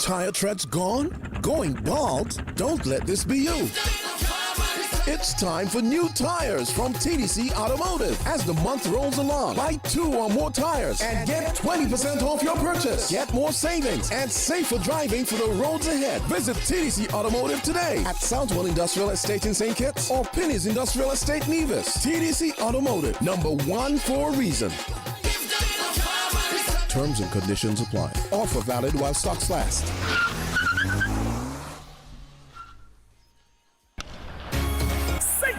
tire treads gone? Going bald? Don't let this be you. It's time for new tires from TDC Automotive. As the month rolls along, buy 2 or more tires and get 20% off your purchase. Get more savings and safer driving for the roads ahead. Visit TDC Automotive today at Southwell Industrial Estate in St. Kitts or Penny's Industrial Estate, Nevis. TDC Automotive, number 1 for a reason. Terms and conditions apply. Offer valid while stocks last.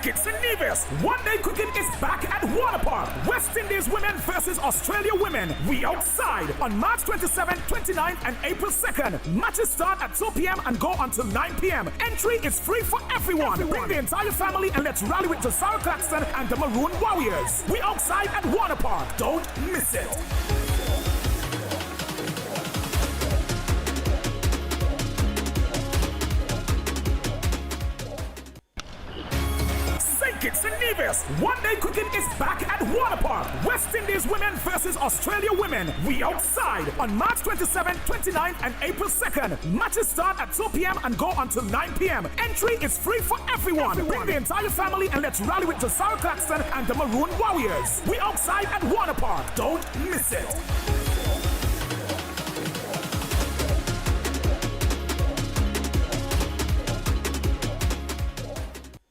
It's in Nevis. One-day cricket is back at Water Park. West Indies women versus Australia women. We outside on March 27th, 29th, and April 2nd. Matches start at 2 p.m. and go until 9 p.m. Entry is free for everyone. Bring the entire family and let's rally with Josiah Claxton and the Maroon Warriors. We outside at Water Park. Don't miss it. It's in Nevis. One-day cricket is back at Water Park. West Indies women versus Australia women. We outside on March 27th, 29th, and April 2nd. Matches start at 2 p.m. and go until 9 p.m. Entry is free for everyone. Bring the entire family and let's rally with Josiah Claxton and the Maroon Warriors. We outside at Water Park. Don't miss it.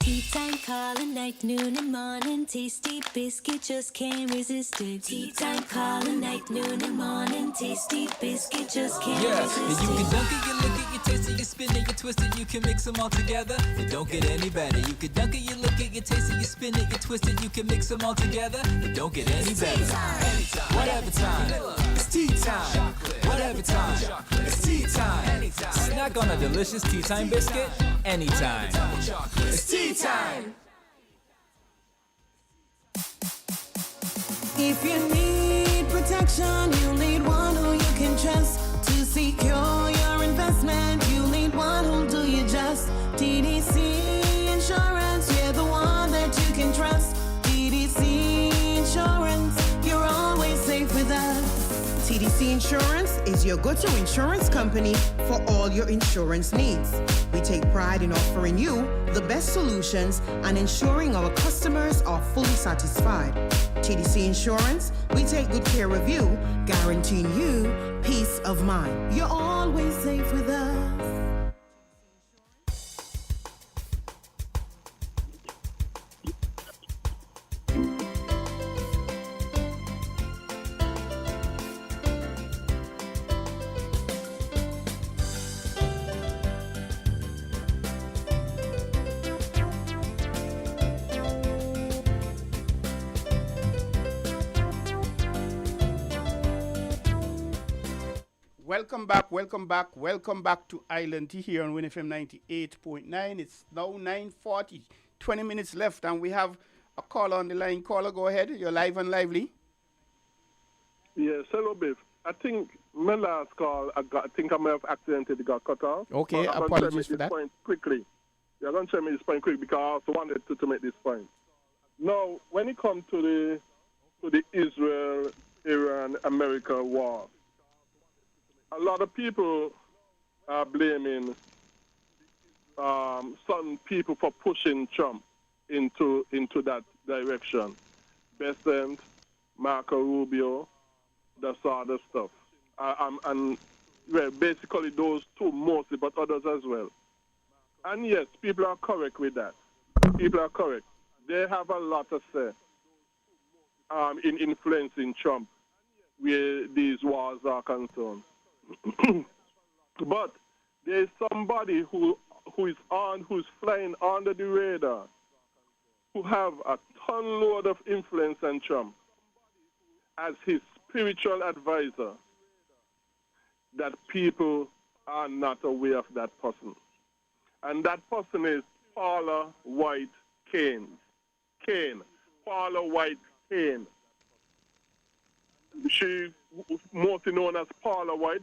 Tea time, calling night, noon and morning. Tasty biscuit, just can't resist it. Tea time, calling night, noon and morning. Tasty biscuit, just can't resist it. You can dunk it, you lick it, you taste it, you spin it, you twist it, you can mix them all together. It don't get any better. You can dunk it, you lick it, you taste it, you spin it, you twist it, you can mix them all together. It don't get any better. Anytime, whatever time. It's tea time. Whatever time. It's tea time. Snack on a delicious tea time biscuit anytime. It's tea time. If you need protection, you need one who you can trust to secure your investment. You need one who'll do you just. TDC Insurance, you're the one that you can trust. TDC Insurance, you're always safe with us. TDC Insurance is your go-to insurance company for all your insurance needs. We take pride in offering you the best solutions and ensuring our customers are fully satisfied. TDC Insurance, we take good care of you, guaranteeing you peace of mind. You're always safe with us. Welcome back to Island Tea here on winnfm 98.9. It's now 9:40, 20 minutes left, and we have a caller on the line. Caller, go ahead. You're live and lively. Yes, hello, Biff. I think my last call, I think I may have accidentally got cut off. Okay, apologies for that. Point quickly. You're going to tell me this point quick because I also wanted to make this point. Now, when it comes to the Israel-Iran-America war, a lot of people are blaming certain people for pushing Trump into that direction. Besant, Marco Rubio, that sort of stuff. And well, basically those two mostly, but others as well. And yes, people are correct with that. People are correct. They have a lot to say in influencing Trump where these wars are concerned. But there's somebody who's flying under the radar, who have a ton load of influence on Trump as his spiritual advisor, that people are not aware of that person. And that person is Paula White Kane. Paula White Kane. She's mostly known as Paula White,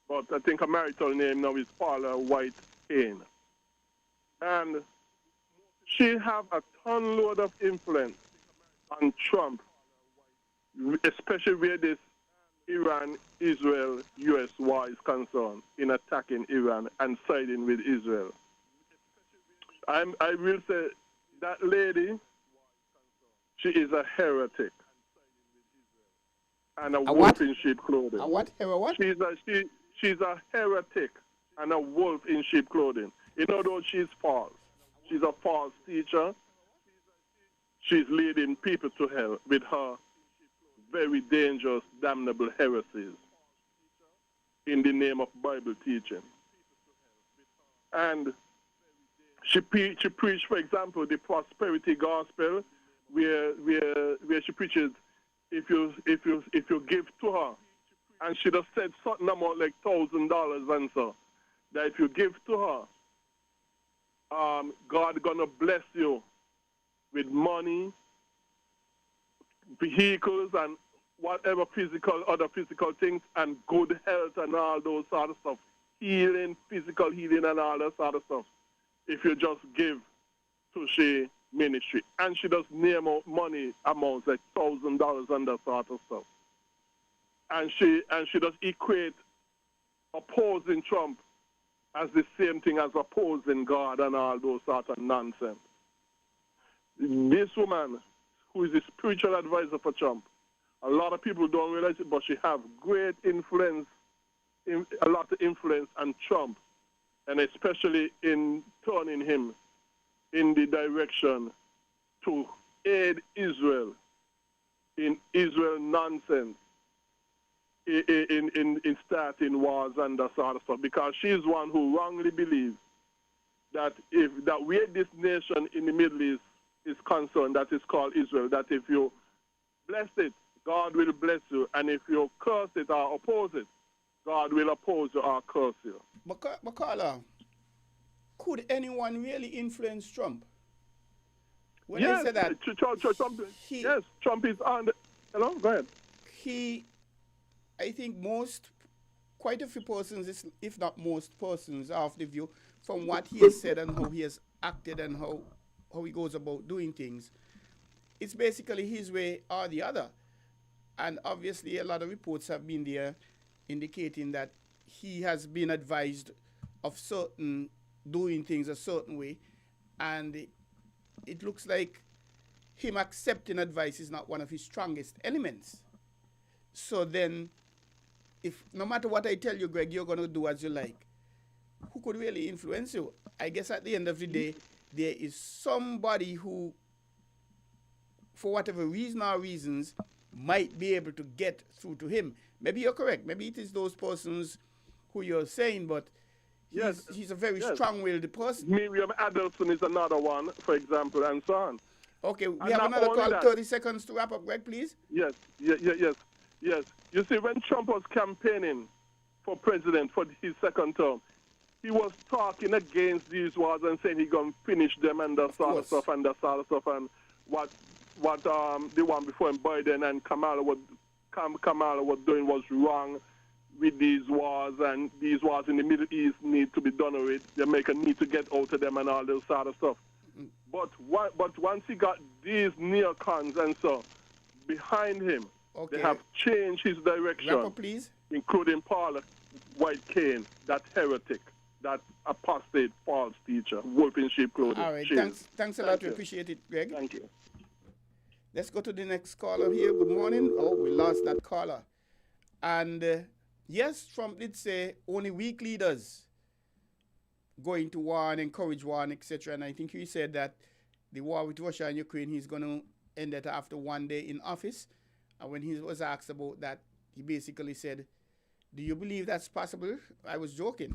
but I think her marital name now is Paula White Kane. And she have a ton load of influence on Trump, especially where this Iran, Israel, U.S. war is concerned in attacking Iran and siding with Israel. I will say that lady, she is a heretic and a wolf in sheep clothing. A what? What? She's a heretic and a wolf in sheep clothing. In other words, she's false. She's a false teacher. She's leading people to hell with her very dangerous, damnable heresies in the name of Bible teaching. And she preached, for example, the prosperity gospel, where she preaches, if you give to her, and she just said something about like $1,000 and so, that if you give to her, God gonna bless you with money, vehicles, and whatever other physical things, and good health and all those sort of stuff, healing, physical healing, and all that sort of stuff. If you just give to she ministry, and she does name out money amounts like $1,000 and that sort of stuff, and she does equate opposing Trump as the same thing as opposing God and all those sort of nonsense. This woman, who is the spiritual advisor for Trump, a lot of people don't realize it, but she have great influence, a lot of influence on Trump, and especially in turning him in the direction to aid Israel in Israel nonsense, in starting wars and that sort of stuff, because she's one who wrongly believes that where this nation in the Middle East is concerned, that is called Israel, that if you bless it, God will bless you, and if you curse it or oppose it, God will oppose you or curse you. But Carla, could anyone really influence Trump? When yes, I say that, Trump is on the... Hello, go ahead. I think quite a few persons, if not most persons, are of the view, from what he has said and how he has acted and how he goes about doing things, it's basically his way or the other. And obviously a lot of reports have been there indicating that he has been advised of doing things a certain way, and it looks like him accepting advice is not one of his strongest elements. So then, if no matter what I tell you, Greg, you're going to do as you like, who could really influence you? I guess at the end of the day, there is somebody who, for whatever reason or reasons, might be able to get through to him. Maybe you're correct. Maybe it is those persons who you're saying, but he's a very strong-willed person. Miriam Adelson is another one, for example, and so on. Okay, we have another call, 30 seconds to wrap up, Greg, please. Yes. You see, when Trump was campaigning for president for his second term, he was talking against these wars and saying he's going to finish them and that sort of stuff and what the one before him, Biden and Kamala was doing was wrong with these wars, and these wars in the Middle East need to be done with. Jamaica need to get out of them and all those sort of stuff. But once he got these neocons and so behind him, they have changed his direction, wrap up, please. Including Paul White Cain, that heretic, that apostate false teacher, wolf in sheep clothing. All right, thanks a lot. We appreciate it, Greg. Thank you. Let's go to the next caller here. Good morning. Oh, we lost that caller. And yes, Trump did say only weak leaders going to war and encourage war and etc. And I think he said that the war with Russia and Ukraine, he's going to end it after 1 day in office. And when he was asked about that, he basically said, do you believe that's possible? I was joking.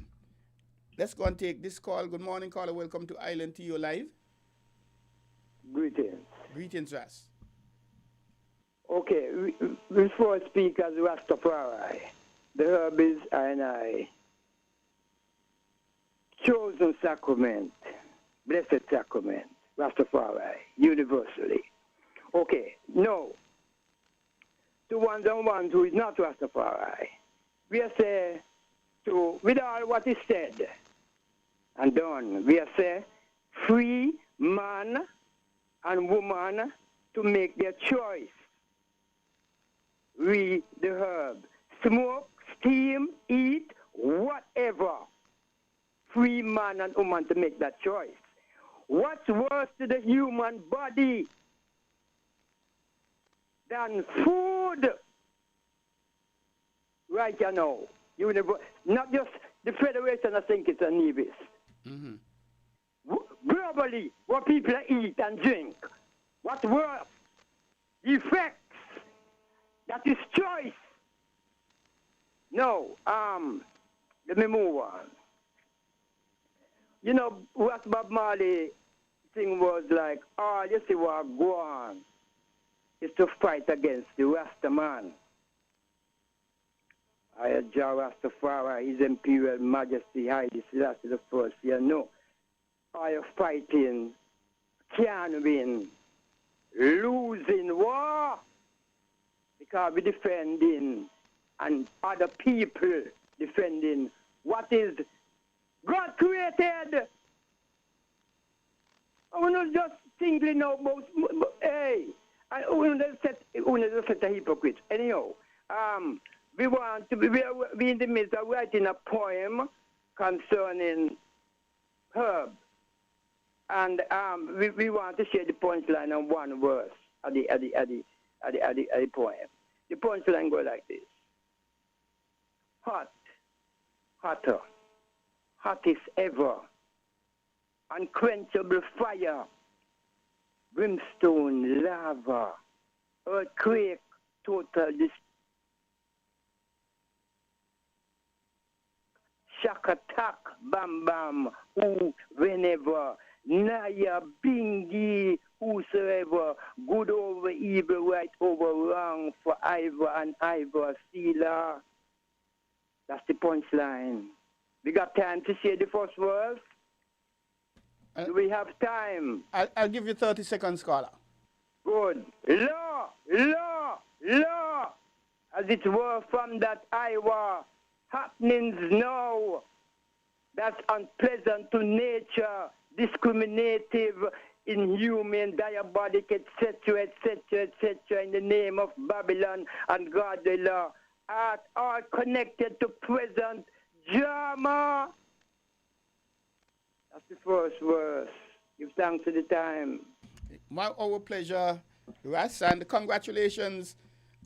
Let's go and take this call. Good morning, caller. Welcome to Island TO Live. Greetings. Greetings, Ras. Okay, before I speak as Rastafari, the herb is I chosen sacrament, blessed sacrament, Rastafari, universally. Okay, no. To ones and ones who is not Rastafari, we are say to, with all what is said and done, we are say free man and woman to make their choice. We, the herb, smoke, steam, eat, whatever. Free man and woman to make that choice. What's worse to the human body than food? Right now, not just the Federation, I think it's a Nevis. Mm-hmm. Globally, what people eat and drink, what's worse? Effects. That is choice. No, let me move on. You know, what Bob Marley thing was like, all you see what go on is to fight against the Rasta man. I Jah Rastafari, His Imperial Majesty Haile Selassie the First. You know, I am fighting, can win, losing war, because we're defending and other people defending what is God created. I will not just thinking about, hey, I will not set a hypocrite. Anyhow, we want to be in the midst of writing a poem concerning herb. And we want to share the punchline on one verse of the poem. The punchline goes like this. Hot, hotter, hottest ever, unquenchable fire, brimstone, lava, earthquake, total shock attack, bam bam, who, whenever, Naya, Bingi, whosoever, good over evil, right over wrong, for Ivor and Ivor, Sealer. That's the punchline. We got time to say the first verse? Do we have time? I'll give you 30 seconds, caller. Good. Law, law, law, as it were from that Iowa, happenings now, that's unpleasant to nature, discriminative, inhuman, diabolic, etc., etc., etc., in the name of Babylon and godly law, are all connected to present drama. That's the first verse. Give thanks to the time. Our pleasure, Ras, and congratulations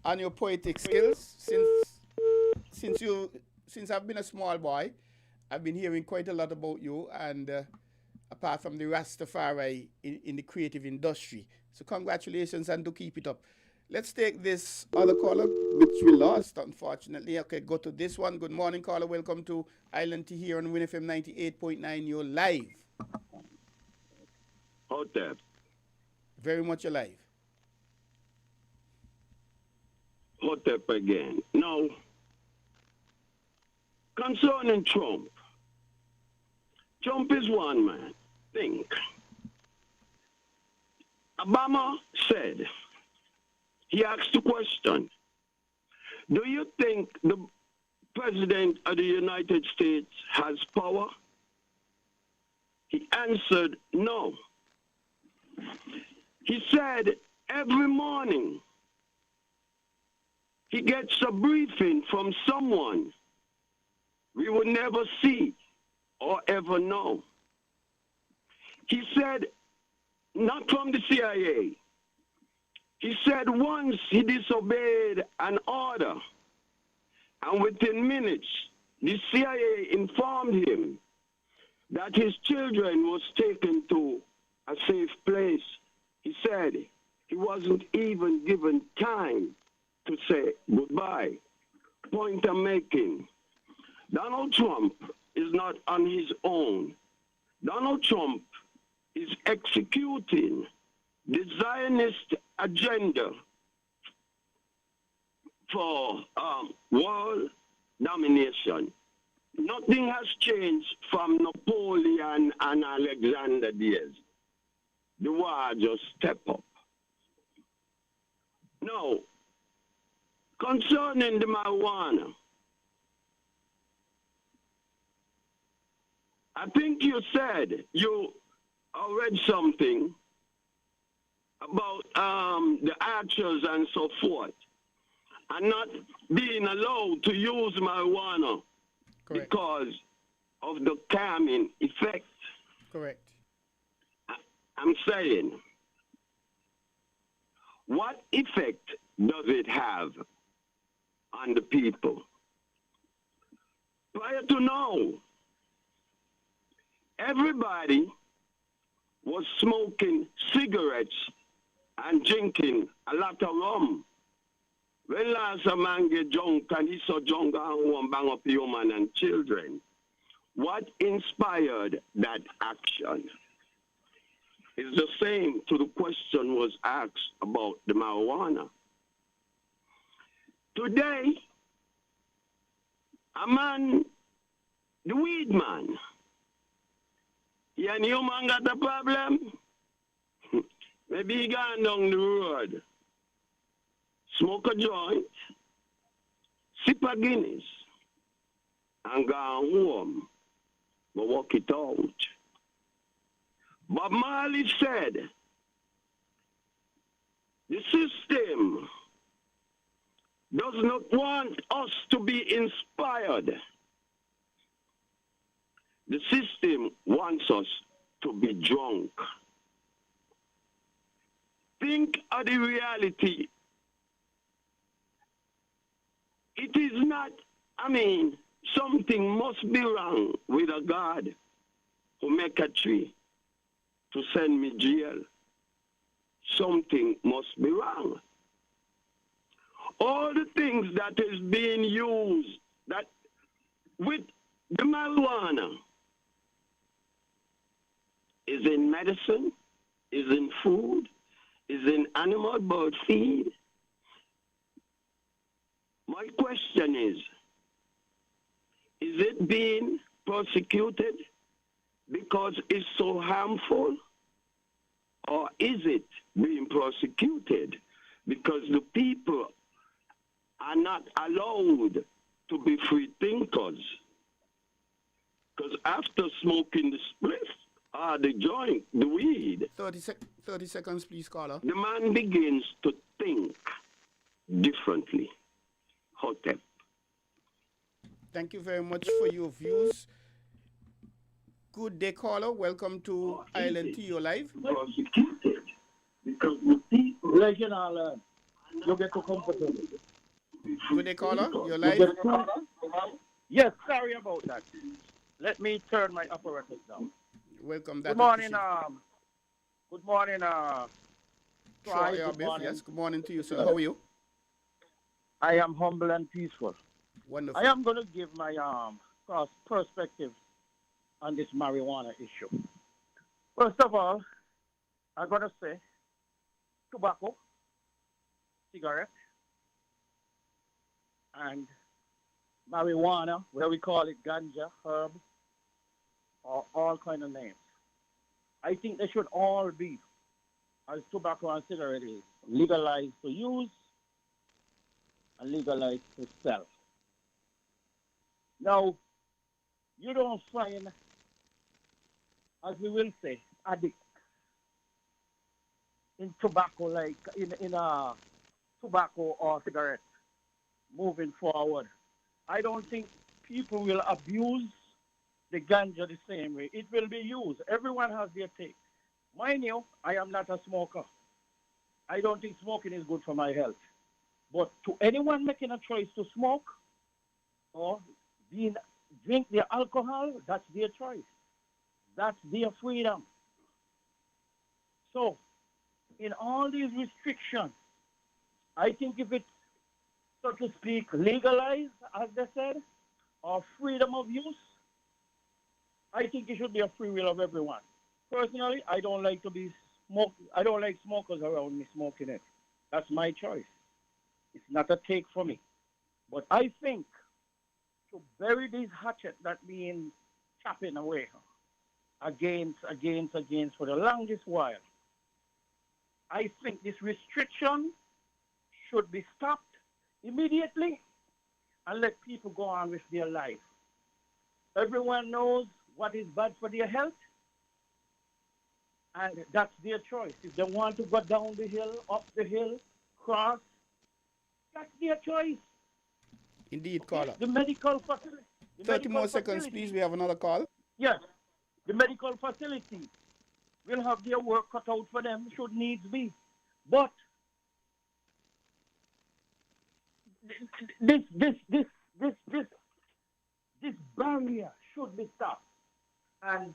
on your poetic skills. Since I've been a small boy, I've been hearing quite a lot about you, and apart from the Rastafari in the creative industry. So congratulations, and do keep it up. Let's take this other caller, which we lost, unfortunately. Okay, go to this one. Good morning, caller. Welcome to Island Tea here on winnfm 98.9. You're live. Hotep. Very much alive. Hotep again. Now, concerning Trump, Trump is one man. Think. Obama said, he asked the question, do you think the President of the United States has power? He answered, no. He said, every morning, he gets a briefing from someone we will never see or ever know. He said, not from the CIA. He said once he disobeyed an order, and within minutes, the CIA informed him that his children was taken to a safe place. He said he wasn't even given time to say goodbye. Point I'm making. Donald Trump is not on his own. Donald Trump is executing the Zionist agenda for world domination. Nothing has changed from Napoleon and Alexander days. The war just stepped up. Now, concerning the marijuana, I think you said you read something about the archers and so forth. are not being allowed to use marijuana because of the calming effect. Correct. I'm saying, what effect does it have on the people? Prior to now, everybody was smoking cigarettes and drinking a lot of rum. When last a man get drunk and he saw drunk and one bang up human and children, what inspired that action? It's the same to the question was asked about the marijuana. Today, a man, the weed man, he and human got a problem. Maybe he gone down the road, smoke a joint, sip a Guinness, and go home, but walk it out. But Marley said, the system does not want us to be inspired. The system wants us to be drunk. Think of the reality. It is not, something must be wrong with a God who make a tree to send me jail. Something must be wrong. All the things that is being used, that with the marijuana, is in medicine, is in food, is in animal bird feed. My question is it being prosecuted because it's so harmful? Or is it being prosecuted because the people are not allowed to be free thinkers? Because after smoking the spliff, the joint, the weed, 30 seconds, please, caller. the man begins to think differently. Hotep. Thank you very much for your views. Good day, caller. Welcome to Island to Your Live. Regional, you get too comfortable. Good day, caller. You're live. Yes, sorry about that. Let me turn my apparatus down. Welcome. Good morning, good morning, Sure, good morning. yes, good morning to you, sir. How are you? I am humble and peaceful. Wonderful. I am going to give my perspective on this marijuana issue. First of all, I'm going to say tobacco, cigarette, and marijuana, where we call it ganja, herb, or all kind of names. I think they should all be, as tobacco and cigarette is, legalized to use and legalized to sell. Now, you don't find, as we will say, addict in tobacco, like in a tobacco or cigarette moving forward. I don't think people will abuse the ganja the same way. It will be used. Everyone has their take. Mind you, I am not a smoker. I don't think smoking is good for my health. But to anyone making a choice to smoke or drink their alcohol, that's their choice. That's their freedom. So, in all these restrictions, I think if it's, so to speak, legalized, as they said, or freedom of use, I think it should be a free will of everyone. Personally, I don't like I don't like smokers around me smoking it. That's my choice. It's not a take for me. But I think to bury these hatchets that being chopping away against for the longest while, I think this restriction should be stopped immediately and let people go on with their life. Everyone knows what is bad for their health, and that's their choice. If they want to go down the hill, up the hill, cross, That's their choice. Indeed, caller. The medical facility. 30 more seconds, please. We have another call. Yes. The medical facility will have their work cut out for them should needs be. But this barrier should be stopped. And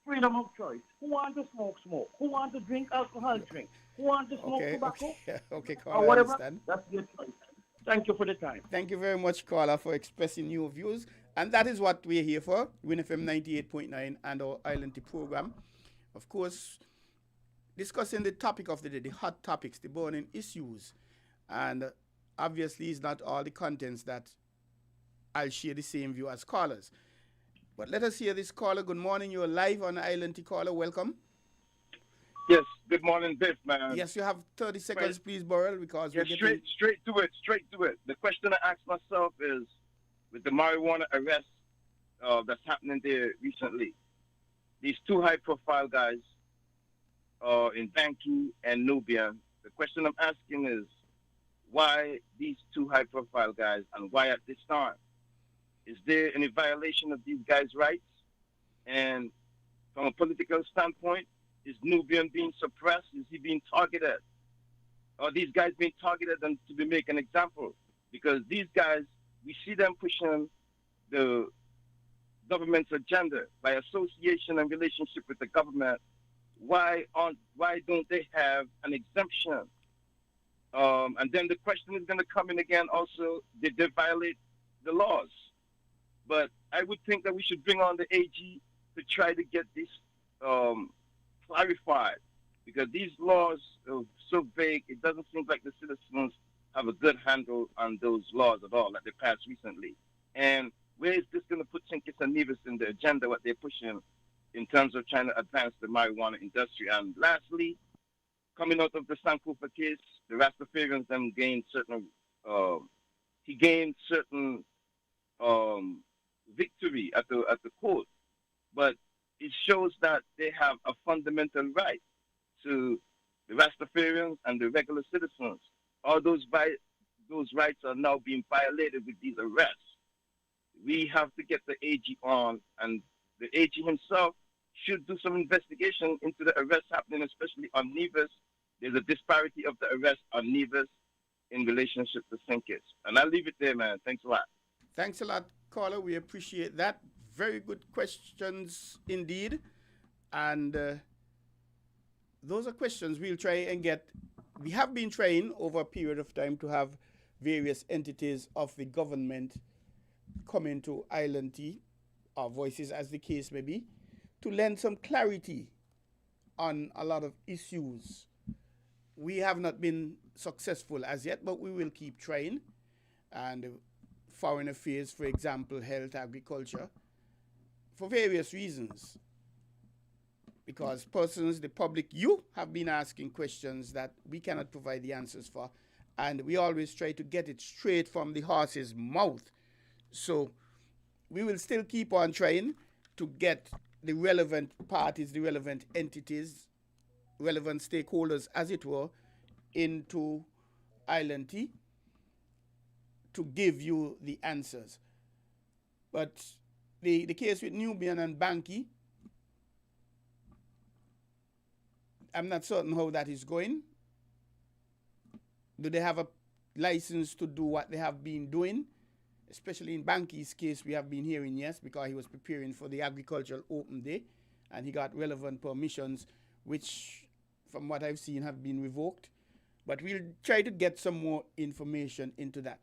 freedom of choice. Who wants to smoke, smoke. Who wants to drink alcohol, drink. Who wants to smoke tobacco? Okay, or caller, I whatever. understand. That's their choice. Thank you for the time. Thank you very much, caller, for expressing your views. And that is what we're here for, WinFM 98.9 and our Island Tea program. Of course, discussing the topic of the day, the hot topics, the burning issues. And obviously, it's not all the contents that I'll share the same view as callers. But let us hear this caller. Good morning. You're live on Island Tea, caller. Welcome. Yes, good morning, Biff, man. Yes, you have 30 seconds, please, Burrell, because we're getting... straight to it. The question I ask myself is, with the marijuana arrest that's happening there recently, these two high-profile guys in Banki and Nubian, the question I'm asking is, why these two high-profile guys and why at this time? Is there any violation of these guys' rights? And from a political standpoint, is Nubian being suppressed? Is he being targeted? Are these guys being targeted and to be make an example? Because these guys, we see them pushing the government's agenda by association and relationship with the government. Why don't they have an exemption? And then the question is going to come in again also, did they violate the laws? But I would think that we should bring on the AG to try to get this clarified, because these laws are so vague, it doesn't seem like the citizens have a good handle on those laws at all that they passed recently. And where is this going to put Tinkis and Nevis in the agenda, what they're pushing in terms of trying to advance the marijuana industry? And lastly, coming out of the Sankofa case, the Rastafarians then gained certain, victory at the court. But it shows that they have a fundamental right to the Rastafarians and the regular citizens. All those rights are now being violated with these arrests. We have to get the AG on, and the AG himself should do some investigation into the arrests happening, especially on Nevis. There's a disparity of the arrests on Nevis in relationship to Sinkis. And I'll leave it there, man. Thanks a lot. Thanks a lot, caller. We appreciate that. Very good questions indeed. And those are questions we'll try and get. We have been trying over a period of time to have various entities of the government come into Island Tea, or Voices as the case may be, to lend some clarity on a lot of issues. We have not been successful as yet, but we will keep trying. And foreign affairs, for example, health, agriculture, for various reasons. Because persons, the public, you have been asking questions that we cannot provide the answers for. And we always try to get it straight from the horse's mouth. So we will still keep on trying to get the relevant parties, the relevant entities, relevant stakeholders, as it were, into Island Tea to give you the answers. But the case with Nubian and Banki, I'm not certain how that is going. Do they have a license to do what they have been doing? Especially in Banki's case, we have been hearing yes, because he was preparing for the agricultural open day, and he got relevant permissions, which, from what I've seen, have been revoked. But we'll try to get some more information into that.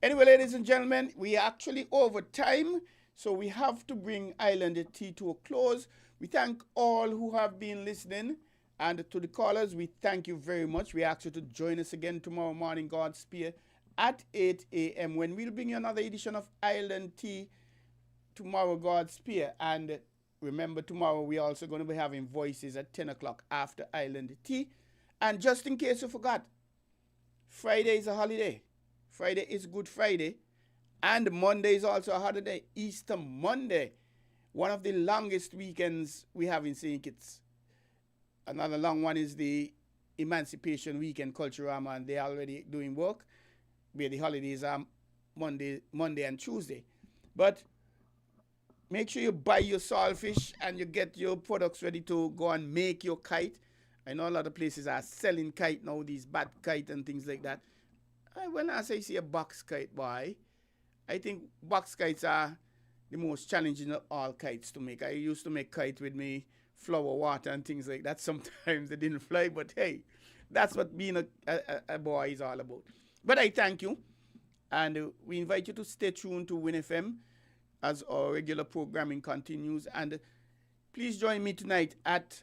Anyway, ladies and gentlemen, we are actually over time, so we have to bring Island Tea to a close. We thank all who have been listening, and to the callers, we thank you very much. We ask you to join us again tomorrow morning, God's Spear, at 8 a.m. when we'll bring you another edition of Island Tea, tomorrow, God's Spear. And remember, tomorrow we're also going to be having Voices at 10 o'clock after Island Tea. And just in case you forgot, Friday is a holiday. Friday is Good Friday. And Monday is also a holiday, Easter Monday. One of the longest weekends we have in St. Kitts. Another long one is the Emancipation Weekend Culturama, and they're already doing work. where the holidays are Monday and Tuesday. But make sure you buy your saltfish and you get your products ready to go and make your kite. I know a lot of places are selling kite now, these bat kite and things like that. When I say see a box kite, boy, I think box kites are the most challenging of all kites to make. I used to make kite with me flower water and things like that. Sometimes they didn't fly, but hey, that's what being a boy is all about. But I thank you, and we invite you to stay tuned to WinFM as our regular programming continues. And please join me tonight at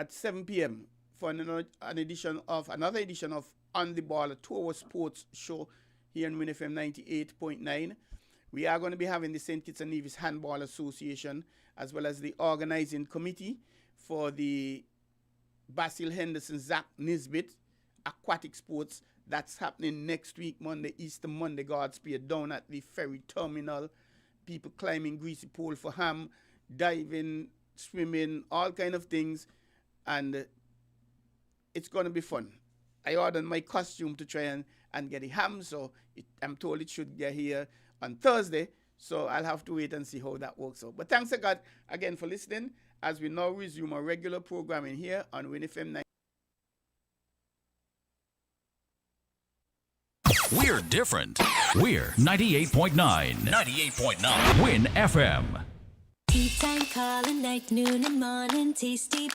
7 p.m. for another edition of On the Ball, a 2-hour sports show here in WinFM 98.9. We are going to be having the St. Kitts and Nevis Handball Association as well as the organizing committee for the Basil Henderson Zach Nisbet Aquatic Sports. That's happening next week, Monday, Easter Monday, Godspeed, down at the ferry terminal. People climbing greasy pole for ham, diving, swimming, all kind of things. And it's going to be fun. I ordered my costume to try and get a ham, so I'm told it should get here on Thursday, so I'll have to wait and see how that works out. But thanks a God again for listening as we now resume our regular programming here on WinFM 9. We're different. We're 98.9. 98.9. Win FM. Tea time, calling night, noon and morning, tasty